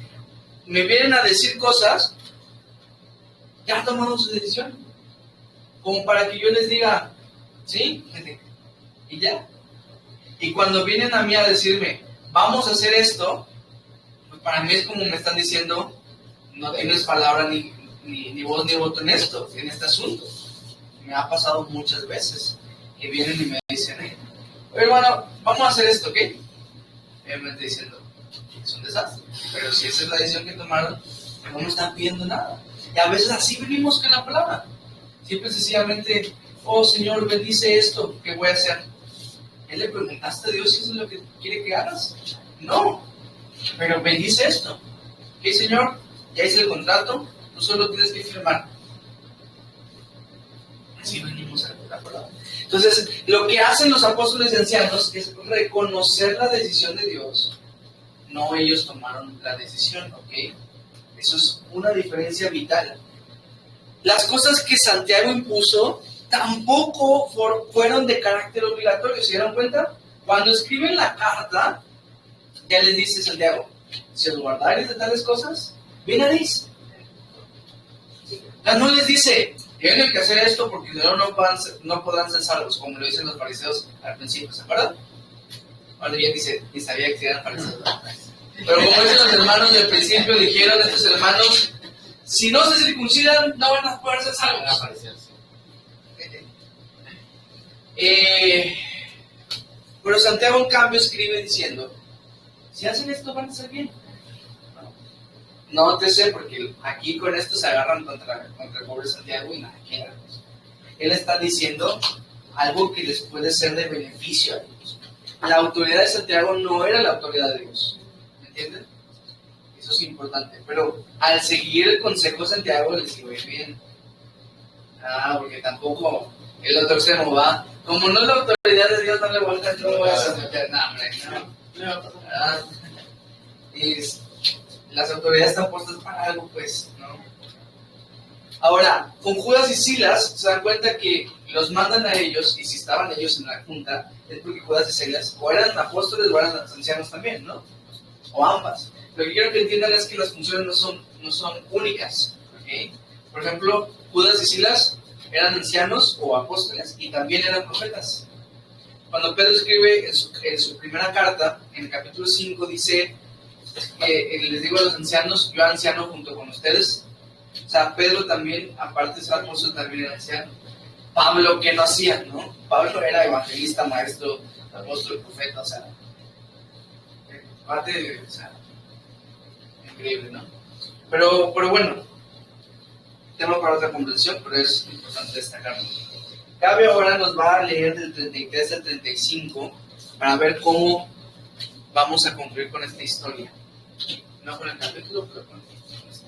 A: me vienen a decir cosas, ya tomaron su decisión, como para que yo les diga, sí, y ya. Y cuando vienen a mí a decirme, vamos a hacer esto, pues para mí es como me están diciendo, no tienes palabra ni voz ni voto en esto, en este asunto. Me ha pasado muchas veces que vienen y me dicen, oye, hermano, vamos a hacer esto, ¿ok? Obviamente diciendo, es un desastre, pero si esa es la decisión que tomaron, no me están pidiendo nada. Y a veces así venimos con la palabra. Siempre sencillamente, oh Señor, bendice esto, ¿qué voy a hacer? ¿Qué le preguntaste a Dios si eso es lo que quiere que hagas? No, pero bendice esto. ¿Ok, Señor? Ya hice el contrato, tú solo tienes que firmar. Así venimos a la palabra. Entonces, lo que hacen los apóstoles y ancianos es reconocer la decisión de Dios. No ellos tomaron la decisión, ¿ok? Eso es una diferencia vital. Las cosas que Santiago impuso tampoco fueron de carácter obligatorio. ¿Se dieron cuenta? Cuando escriben la carta, ya les dice Santiago, si os guardaréis de tales cosas, bien haréis. No les dice, tienen que hacer esto porque si no, no podrán ser salvos, como lo dicen los fariseos al principio, ¿se acuerdan? Cuando ya dice, ni sabía que eran fariseos. Pero como dicen los hermanos del principio, dijeron estos hermanos, si no se circuncidan, no van a poder ser salvos. Pero Santiago en cambio escribe diciendo, si hacen esto van a ser bien. Nótese, porque aquí con esto se agarran contra el pobre Santiago y nada que ver. Él está diciendo algo que les puede ser de beneficio a ellos. La autoridad de Santiago no era la autoridad de Dios, ¿me entienden? Eso es importante, pero al seguir el consejo de Santiago les digo, bien, porque tampoco el otro extremo va, como no es la autoridad de Dios, no le voy a someter, no. Y las autoridades están puestas para algo, pues, ¿no? Ahora, con Judas y Silas se dan cuenta que los mandan a ellos, y si estaban ellos en la junta, es porque Judas y Silas o eran apóstoles o eran ancianos también, ¿no? O ambas. Lo que quiero que entiendan es que las funciones no son únicas, ¿ok? Por ejemplo, Judas y Silas eran ancianos o apóstoles y también eran profetas. Cuando Pedro escribe en su primera carta, en el capítulo 5, dice que les digo a los ancianos, yo anciano junto con ustedes. O sea, Pedro también, aparte de ser apóstol, también era anciano. Pablo, ¿qué no hacía, no? Pablo era evangelista, maestro, apóstol, profeta, o sea, parte, o sea, increíble, ¿no? Pero bueno, tema para otra conversación, pero es importante destacarlo. Gaby ahora nos va a leer del 33 al 35 para ver cómo vamos a concluir con esta historia. No con el capítulo, pero con esta.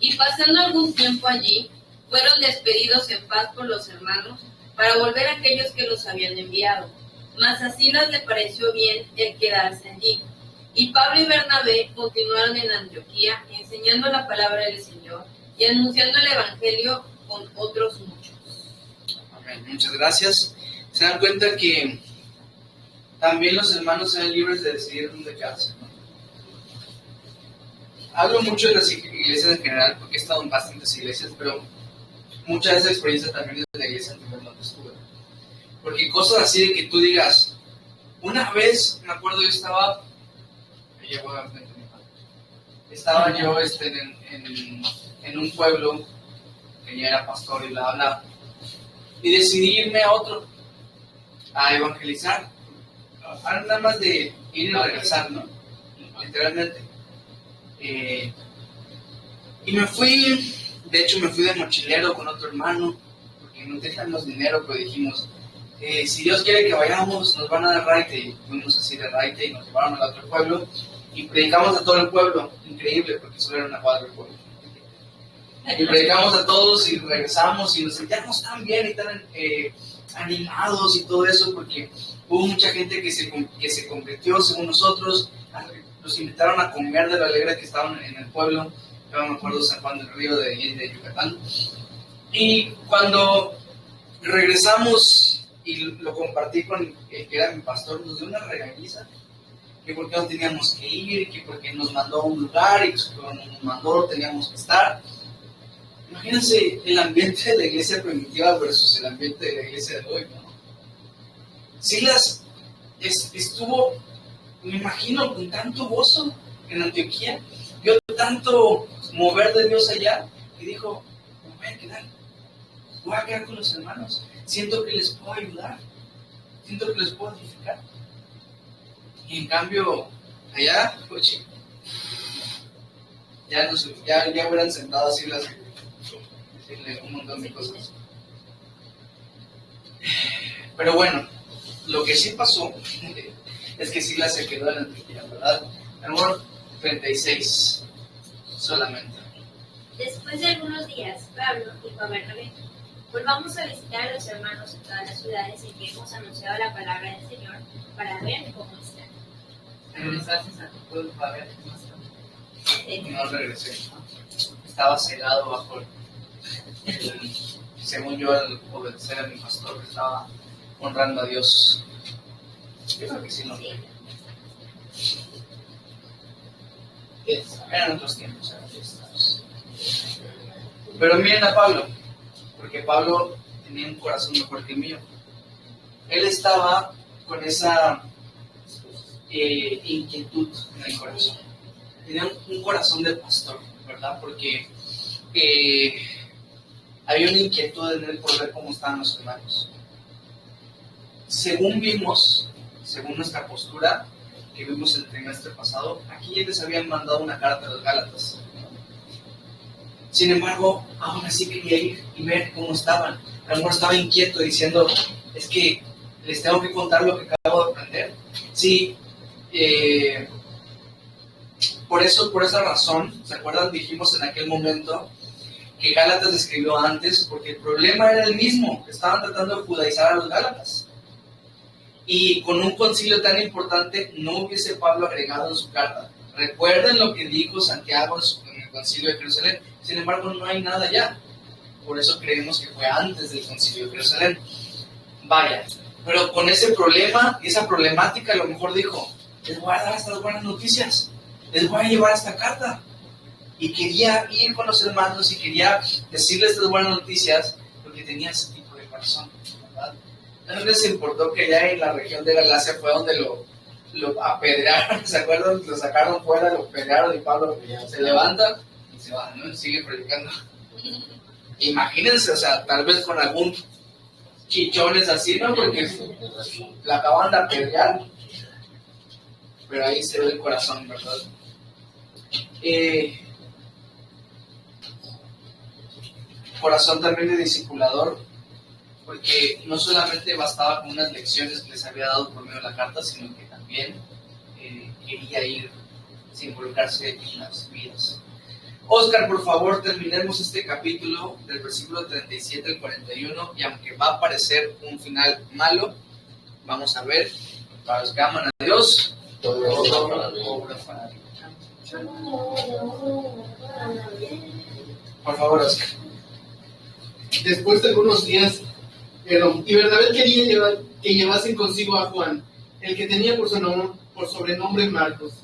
F: Y pasando algún tiempo allí, fueron despedidos en paz por los hermanos para volver a aquellos que los habían enviado. Mas a Silas le pareció bien el quedarse allí. Y Pablo y Bernabé continuaron en Antioquía, enseñando la palabra del Señor y anunciando el Evangelio con otros muchos.
A: Amén. Muchas gracias. Se dan cuenta que también los hermanos eran libres de decidir dónde quedarse, ¿no? Hablo mucho de las iglesias en general, porque he estado en bastantes iglesias, pero mucha de esa experiencia también es de la iglesia anterior donde estuve. Porque cosas así de que tú digas, una vez, me acuerdo, yo estaba yo en un pueblo que ya era pastor y bla, bla, y decidí irme a otro, a evangelizar, nada más de ir y regresar, ¿no? Literalmente. Y me fui, de hecho me fui de mochilero con otro hermano, porque no teníamos dinero, pero dijimos, si Dios quiere que vayamos, nos van a dar raite, y fuimos así de raite y nos llevaron al otro pueblo, y predicamos a todo el pueblo, increíble, porque solo era una cuadra del pueblo. Y predicamos a todos y regresamos y nos sentíamos tan bien y tan animados y todo eso, porque hubo mucha gente que se convirtió según nosotros. Los invitaron a comer de lo alegre que estaban en el pueblo. Yo me acuerdo San Juan del Río de Yucatán. Y cuando regresamos y lo compartí con el que era mi pastor, nos dio una regañiza, que por qué no teníamos que ir, que porque nos mandó a un lugar y que cuando nos mandó teníamos que estar. Imagínense el ambiente de la iglesia primitiva versus el ambiente de la iglesia de hoy, ¿no? Silas estuvo, me imagino, con tanto gozo en Antioquía, vio tanto mover de Dios allá, y dijo, me voy a quedar con los hermanos, siento que les puedo ayudar, siento que les puedo edificar. Y en cambio, allá, oye, ya hubieran sentado así decirle un montón de cosas. Pero bueno, lo que sí pasó es que Silas se quedó en Antioquía, ¿verdad? Amor, 36 solamente.
G: Después de algunos días, Pablo dijo a Bernabé, volvamos a visitar a los hermanos en todas las ciudades en que hemos anunciado la palabra del Señor para ver cómo están.
D: ¿Regresaste a tu pueblo para ver cómo están?
A: No regresé. Estaba cegado bajo según yo, al obedecer a mi pastor, estaba honrando a Dios. Yo creo que sí, no. Eran otros tiempos. Pero miren a Pablo, porque Pablo tenía un corazón mejor que el mío. Él estaba con esa inquietud en el corazón. Tenía un corazón de pastor, ¿verdad? Porque había una inquietud en él por ver cómo estaban los hermanos. Según nuestra postura que vimos el trimestre pasado, aquí ya les habían mandado una carta a los Gálatas. Sin embargo, aún así quería ir y ver cómo estaban. A lo mejor estaba inquieto diciendo, es que les tengo que contar lo que acabo de aprender. Sí, por esa razón, ¿se acuerdan? Dijimos en aquel momento que Gálatas escribió antes, porque el problema era el mismo, estaban tratando de judaizar a los Gálatas. Y con un concilio tan importante, no hubiese Pablo agregado en su carta. Recuerden lo que dijo Santiago en el concilio de Jerusalén. Sin embargo, no hay nada ya. Por eso creemos que fue antes del concilio de Jerusalén. Vaya, pero con ese problema, esa problemática, a lo mejor dijo, les voy a dar estas buenas noticias, les voy a llevar esta carta. Y quería ir con los hermanos y quería decirles estas buenas noticias porque tenía ese tipo de corazón, ¿verdad? No les importó que allá en la región de Galacia fue donde lo apedrearon, ¿se acuerdan? Lo sacaron fuera, lo apedrearon y Pablo se levanta y se va, ¿no? Sigue predicando. Imagínense, o sea, tal vez con algún chichones así, ¿no? Porque la acaban de apedrear. Pero ahí se ve el corazón, ¿verdad? Corazón también de discipulador, porque no solamente bastaba con unas lecciones que les había dado por medio de la carta, sino que también quería ir, involucrarse en las vidas. Oscar, por favor, terminemos este capítulo del versículo 37 al 41, y aunque va a parecer un final malo, vamos a ver, para los que aman a Dios, todo obra para bien. Por favor, Oscar.
C: Después de algunos días, y Bernabé quería que llevasen consigo a Juan, el que tenía por sobrenombre Marcos.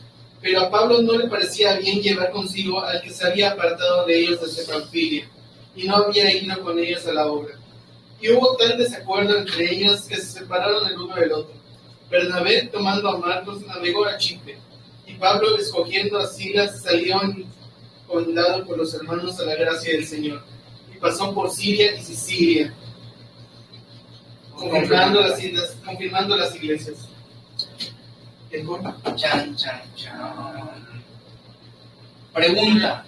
C: Pero a Pablo no le parecía bien llevar consigo al que se había apartado de ellos desde Panfilia, y no había ido con ellos a la obra. Y hubo tal desacuerdo entre ellos que se separaron el uno del otro. Bernabé, tomando a Marcos, navegó a Chipre, y Pablo, escogiendo a Silas, salió encomendado por los hermanos a la gracia del Señor, y pasó por Siria y Sicilia, confirmando las iglesias.
A: Chan. Pregunta: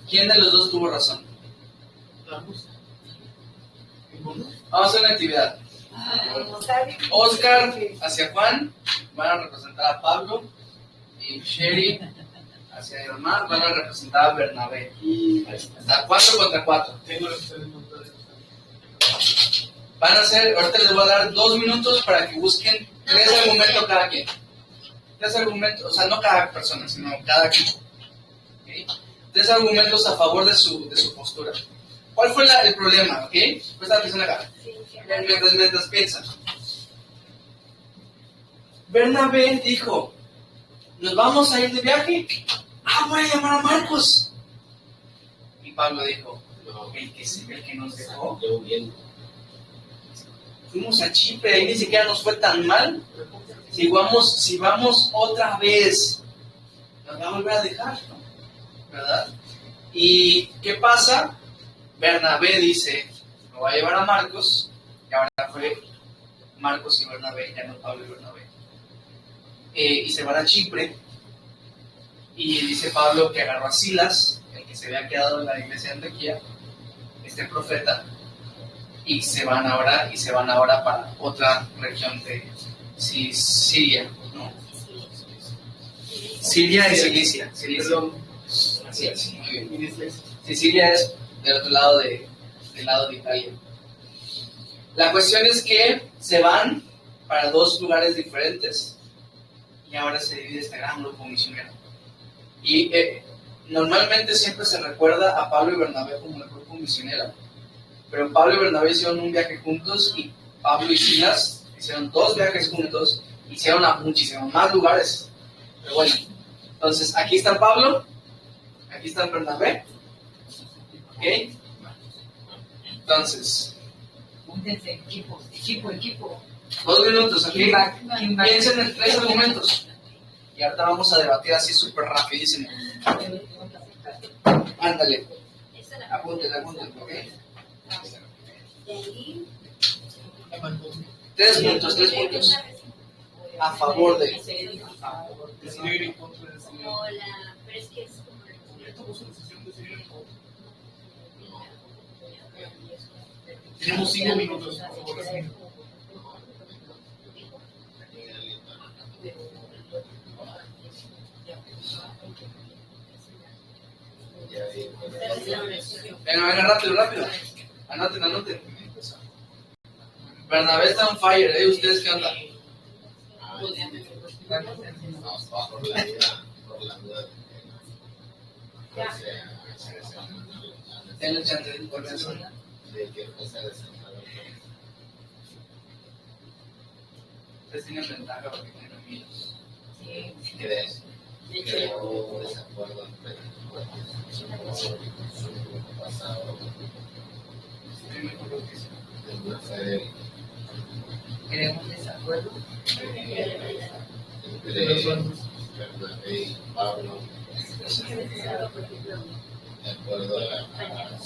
A: ¿quién de los dos tuvo razón? Vamos a hacer una actividad. Oscar hacia Juan van a representar a Pablo, y Sherry hacia Germán van a representar a Bernabé. Está 4 contra 4. Van a hacer, ahorita les voy a dar 2 minutos para que busquen 3 argumentos cada quien. 3 argumentos, o sea, no cada persona, sino cada equipo. ¿Okay? 3 argumentos a favor de su postura. ¿Cuál fue el problema? ¿Okay? Presta atención acá. Mientras piensan. Bernabé dijo: ¿nos vamos a ir de viaje? Voy a llamar a Marcos. Y Pablo dijo: no, el que nos dejó. Fuimos a Chipre, ahí ni siquiera nos fue tan mal. Si vamos otra vez, nos va a volver a dejar, ¿verdad? ¿Y qué pasa? Bernabé dice: me voy a llevar a Marcos, y ahora fue Marcos y Bernabé, ya no Pablo y Bernabé. Y se van a Chipre, y dice Pablo que agarró a Silas, el que se había quedado en la iglesia de Antioquía, este profeta, y se van ahora para otra región de Siria, ¿no? Siria y Cilicia. Así es. Sicilia es del otro lado del lado de Italia. La cuestión es que se van para 2 lugares diferentes, y ahora se divide este gran grupo misionero. Y normalmente siempre se recuerda a Pablo y Bernabé como el grupo misionero, pero Pablo y Bernabé hicieron un viaje juntos, y Pablo y Silas hicieron 2 viajes juntos, hicieron a muchísimos más lugares. Pero bueno, entonces aquí está Pablo, aquí está Bernabé, ¿ok? Entonces,
D: júntense, equipo.
A: 2 minutos, ¿ok? Piensen en 3 argumentos, y ahorita vamos a debatir así súper rapidísimo. Ándale, apúntale, ¿ok? 3 puntos a favor de.
G: Hola, pero es que es
C: Tenemos 5 minutos, por favor.
A: Venga, rápido. Anoten. Bernabé está on fire, ¿ustedes qué andan?
E: Por la duda.
A: Denle chance de información. Ustedes tienen ventaja porque tienen amigos.
E: Creo desacuerdo entre pasado.
D: ¿Queremos desacuerdo?
E: Entre Bernabé y Pablo. de acuerdo a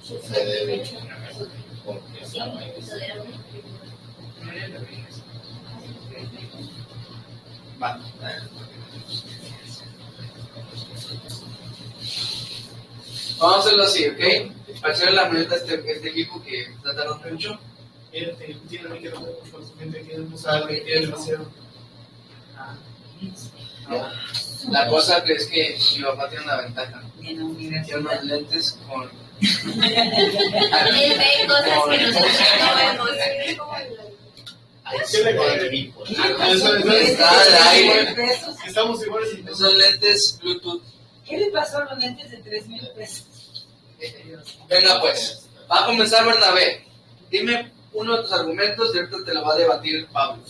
E: su fe débil, porque estaba ahí.
A: Va. Vamos a hacerlo así, ¿ok? Para hacer la maneta este equipo que está tardando mucho.
C: Tiene que con su gente que no sabe, que es demasiado.
A: La cosa que es que mi papá tiene una ventaja.
D: En
A: Tiene
D: la
A: unos
D: universidad.
A: lentes con...
G: Él ve cosas que nosotros no vemos.
E: ¿Qué le conviene?
A: Está al aire.
D: ¿Pesos?
C: Estamos iguales y
A: Son lentes Bluetooth.
D: ¿Qué le pasó a los lentes de 3,000 pesos?
A: Venga pues, va a comenzar Bernabé. Dime uno de tus argumentos y ahorita te lo va a debatir Pablo.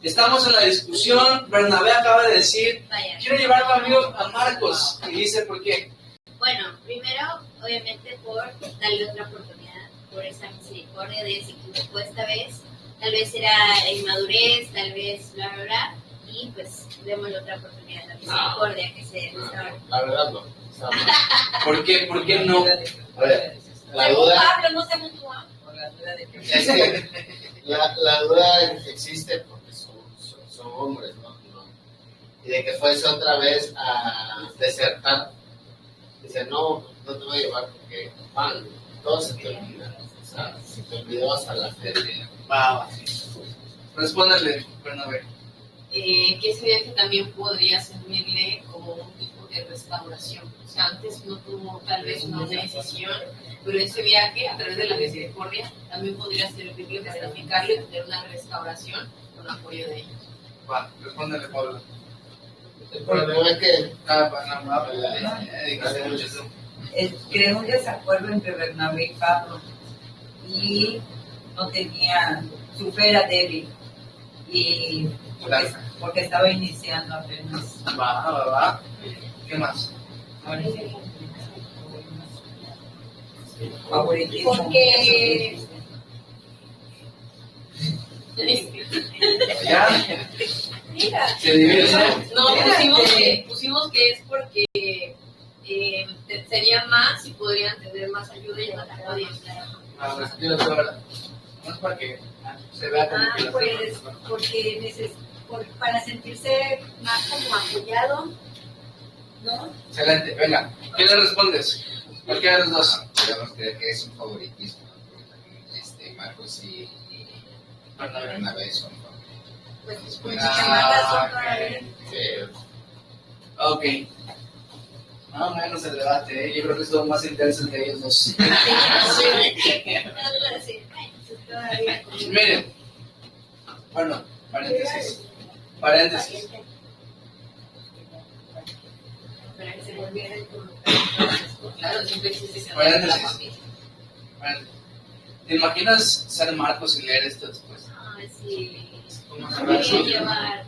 A: Estamos en la discusión, Bernabé acaba de decir,
G: Vaya.
A: quiero llevar conmigo a Marcos. Y dice, ¿por qué?
G: Bueno, primero, obviamente, por darle otra oportunidad, por esa misericordia de se equivocó esta vez. Tal vez era inmadurez, tal vez bla, bla, bla. Y pues, démosle otra oportunidad, la misericordia que se restaure.
E: La verdad no. Está mal.
A: ¿Por qué? ¿Por qué no?
E: A ver, la
F: Según
E: duda
F: Pablo, no se mutua.
D: Por la duda de que
E: es que la duda existe porque son hombres, ¿no? Y de que fuese otra vez a desertar. Dice, no te voy a llevar porque, man, todo se te olvida. O sea, se te olvidó hasta la fe.
A: Va. Respóndele, Bernabé.
F: Que ese viaje también podría servirle como un tipo de restauración. O sea, antes no tuvo tal vez una buena decisión, pero ese viaje, a través de la misericordia, también podría servirle, justificarle, tener una restauración con apoyo de ellos.
A: Va, respóndele, Pablo.
E: El problema es que
D: creó un desacuerdo entre Bernabé y Pablo y no tenía, su fe era débil y porque estaba iniciando apenas.
A: Va. ¿Qué más?
D: Favoritismo.
F: Porque
A: ¿Ya?
F: mira,
A: ¿Se divide?
F: no, pusimos que es porque sería más y podrían tener más ayuda y más apoyo.
A: Yo lo ahora. No es para que se vea como que la
B: Pues porque para sentirse más como apoyado, ¿no?
A: Excelente, venga. ¿Qué le respondes? Cualquiera de los dos.
H: Podemos creer que es un favoritismo, ¿no? Porque también Marcos y Bernabé son
B: Pues
H: Pues,
B: más razón todavía.
A: Ok. Más o menos el debate, ¿eh? Yo creo que es lo más intenso entre ellos dos. Miren. Bueno, paréntesis.
B: Para que se volviera el
F: Claro, siempre existe ese
A: Paréntesis. ¿Te imaginas ser Marcos y leer esto después?
G: Ay, sí.
A: ¿Cómo
G: Me
A: sabrás?
G: voy a llevar.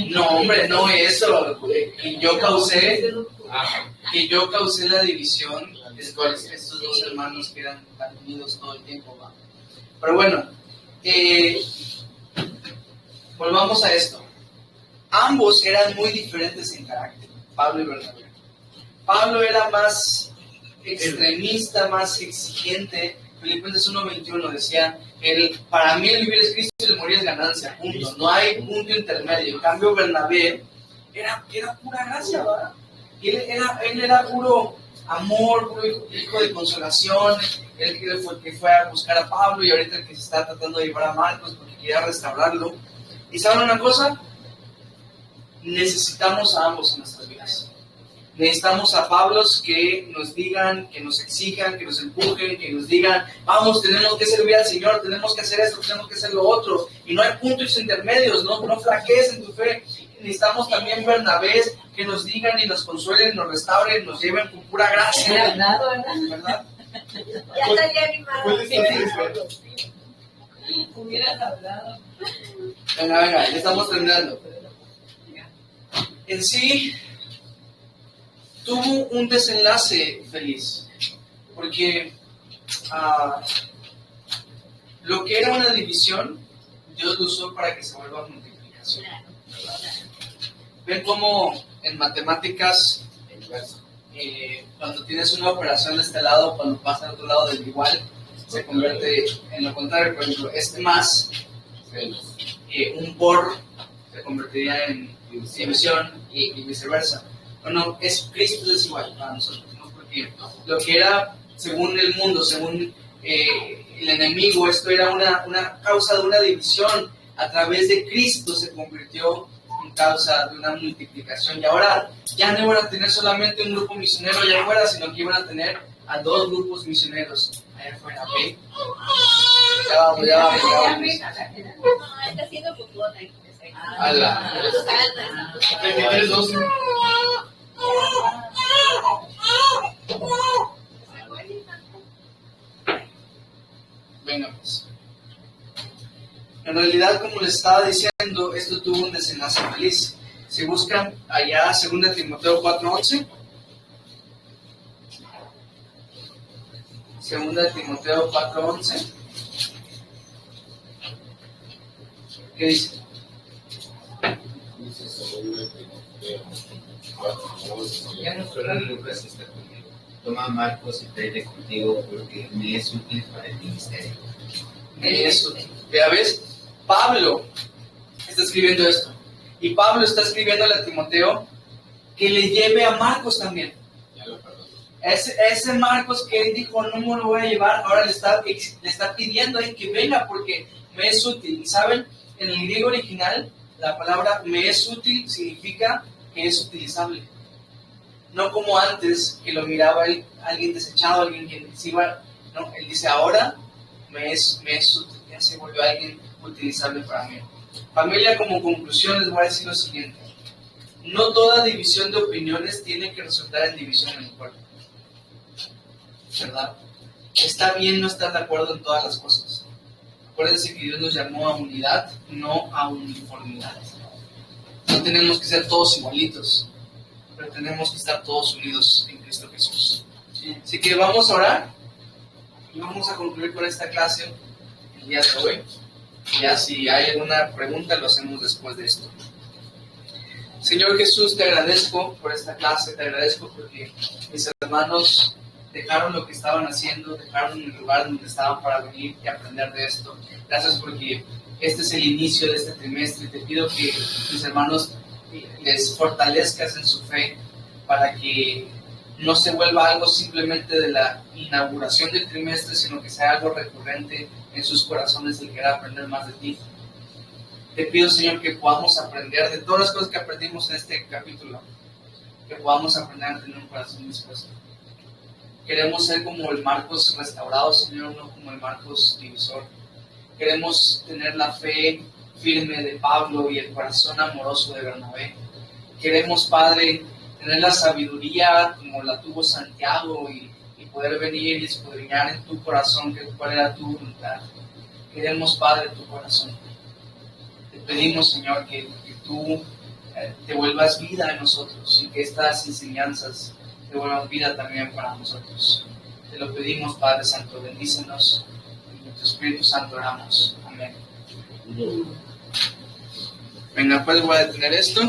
A: No, hombre, no eso. Que yo causé la división de estos dos hermanos que eran tan unidos todo el tiempo. ¿Va? Pero bueno, volvamos a esto. Ambos eran muy diferentes en carácter, Pablo y Bernabé. Pablo era más extremista, más exigente. Filipenses 1:21 decía, para mí el vivir es Cristo y el morir es ganancia, punto. No hay punto intermedio. En cambio, Bernabé era pura gracia, ¿verdad? Él era puro amor, puro hijo de consolación. Él fue el que fue a buscar a Pablo y ahorita el que se está tratando de llevar a Marcos porque quería restaurarlo. ¿Y saben una cosa? Necesitamos a ambos en nuestras vidas. Necesitamos a Pablos que nos digan, que nos exijan, que nos empujen, que nos digan, vamos, tenemos que servir al Señor, tenemos que hacer esto, tenemos que hacer lo otro. Y no hay puntos intermedios, no flaquees en tu fe. Necesitamos también Bernabés que nos digan y nos consuelen, nos restauren, nos lleven con pura gracia. ¿Verdad?
B: Ya estaría animado.
C: Puede estar
D: Hubieras hablado.
A: Venga, ya estamos terminando. En sí, tuvo un desenlace feliz, porque lo que era una división, Dios lo usó para que se vuelva multiplicación. Ven cómo en matemáticas, cuando tienes una operación de este lado, cuando pasa al otro lado del igual, se convierte en lo contrario. Por ejemplo, este más, un por se convertiría en división y viceversa. Bueno, Cristo es igual para nosotros, ¿no? Porque lo que era, según el mundo, según el enemigo, esto era una causa de una división. A través de Cristo se convirtió en causa de una multiplicación. Y ahora ya no iban a tener solamente un grupo misionero allá afuera, sino que iban a tener a 2 grupos misioneros allá afuera. ¿Ok? Ya vamos.
B: No, está haciendo fútbol ahí.
C: ¿Tienes 12?
A: Venga, pues. En realidad, como les estaba diciendo, esto tuvo un desenlace feliz. Si buscan allá 2 Timoteo 4:11. 2 Timoteo 4:11. ¿Qué dice?
H: Ya no solo Lucas está conmigo. Toma a Marcos y tráele contigo porque me es útil para el ministerio.
A: Me es útil. ¿Ya ves? Pablo está escribiendo esto. Y Pablo está escribiéndole a Timoteo que le lleve a Marcos también.
E: Ya lo perdonó.
A: Ese Marcos que él dijo, no me lo voy a llevar, ahora le está pidiendo ahí que venga porque me es útil. Y saben, en el griego original, la palabra me es útil significa que es utilizable. No como antes, que lo miraba él, alguien desechado, alguien que se iba. No, él dice, ahora me es útil, ya se volvió alguien utilizable para mí. Familia, como conclusión les voy a decir lo siguiente. No toda división de opiniones tiene que resultar en división en el cuerpo. ¿Verdad? Está bien no estar de acuerdo en todas las cosas. Acuérdense que Dios nos llamó a unidad, no a uniformidad. No tenemos que ser todos igualitos, pero tenemos que estar todos unidos en Cristo Jesús. Así que vamos a orar y vamos a concluir con esta clase el día de hoy. Ya si hay alguna pregunta lo hacemos después de esto. Señor Jesús, te agradezco por esta clase, te agradezco porque mis hermanos dejaron lo que estaban haciendo, dejaron el lugar donde estaban para venir y aprender de esto. Gracias porque este es el inicio de este trimestre. Te pido que mis hermanos les fortalezcas en su fe para que no se vuelva algo simplemente de la inauguración del trimestre, sino que sea algo recurrente en sus corazones el querer aprender más de ti. Te pido, Señor, que podamos aprender de todas las cosas que aprendimos en este capítulo, que podamos aprender a tener un corazón dispuesto. Queremos ser como el Marcos restaurado, Señor, no como el Marcos divisor. Queremos tener la fe firme de Pablo y el corazón amoroso de Bernabé. Queremos, Padre, tener la sabiduría como la tuvo Santiago y poder venir y escudriñar en tu corazón cuál era tu voluntad. Queremos, Padre, tu corazón. Te pedimos, Señor, que tú te vuelvas vida en nosotros y que estas enseñanzas te vuelvan vida también para nosotros. Te lo pedimos, Padre Santo, bendícenos y en tu Espíritu Santo oramos. Amén. Venga, pues voy a detener esto.